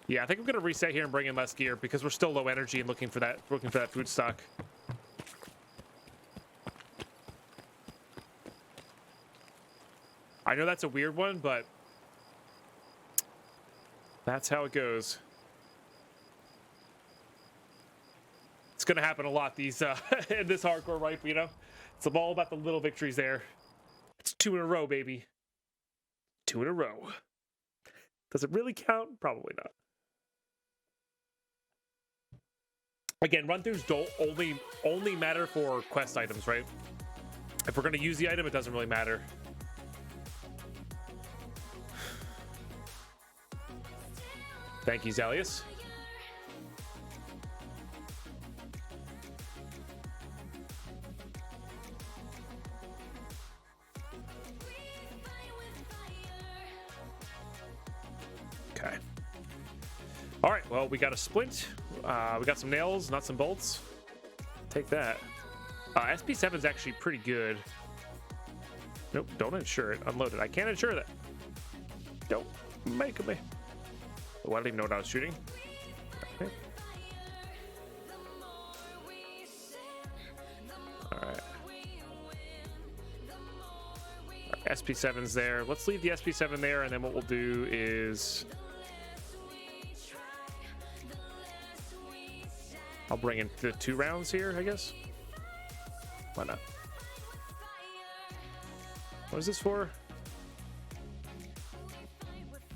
Yeah, I think I'm gonna reset here and bring in less gear because we're still low energy and looking for that food stock. I know that's a weird one, but that's how it goes. It's gonna happen a lot these in this hardcore, right? You know, it's all about the little victories there. It's 2 in a row, baby. 2 in a row. Does it really count? Probably not. Again, run-throughs don't only matter for quest items, right? If we're going to use the item, it doesn't really matter. Thank you, Zalius. Okay. All right, well, we got a splint. We got some nails, not some bolts. Take that. SP7 is actually pretty good. Nope, don't insure it. Unload it. I can't insure that. Don't make me. Oh, I didn't even know what I was shooting. Okay. All right. SP7's there. Let's leave the SP7 there, and then what we'll do is I'll bring in the 2 rounds here, I guess. Why not? What is this for?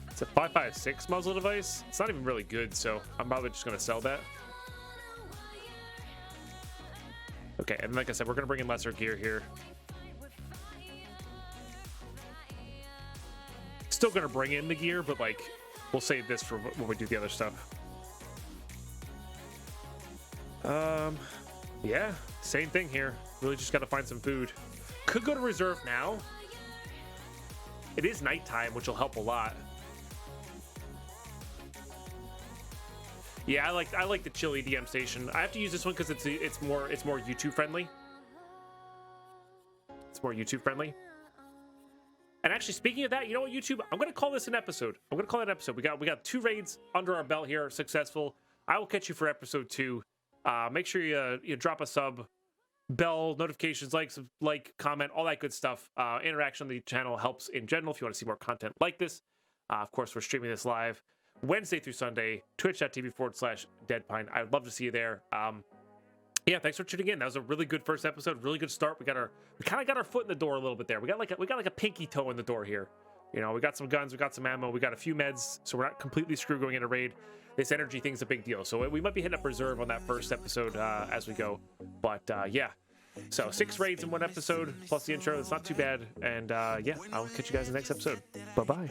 It's a 5.56 muzzle device. It's not even really good, so I'm probably just going to sell that. Okay, and like I said, we're going to bring in lesser gear here. Still going to bring in the gear, but like, we'll save this for when we do the other stuff. Yeah, same thing here. Really just got to find some food. Could go to reserve now. It is nighttime, which will help a lot. Yeah, I like the chili DM station. I have to use this one because it's more YouTube friendly. It's more YouTube friendly. And actually, speaking of that, you know what, YouTube? I'm gonna call this an episode. I'm gonna call it an episode. We got 2 raids under our belt here, successful. I will catch you for episode 2. Make sure you drop a sub, bell, notifications, like, comment, all that good stuff. Interaction on the channel helps in general if you want to see more content like this. Of course, we're streaming this live Wednesday through Sunday, twitch.tv/deadpine. I'd love to see you there. Yeah, thanks for tuning in. That was a really good first episode, really good start. We kind of got our foot in the door a little bit there. We got like a pinky toe in the door here. You know, we got some guns, we got some ammo, we got a few meds, so we're not completely screwed going into raid. This energy thing's a big deal, so we might be hitting up reserve on that first episode as we go. But yeah, so 6 raids in 1 episode plus the intro. It's not too bad. And yeah, I'll catch you guys in the next episode. Bye bye.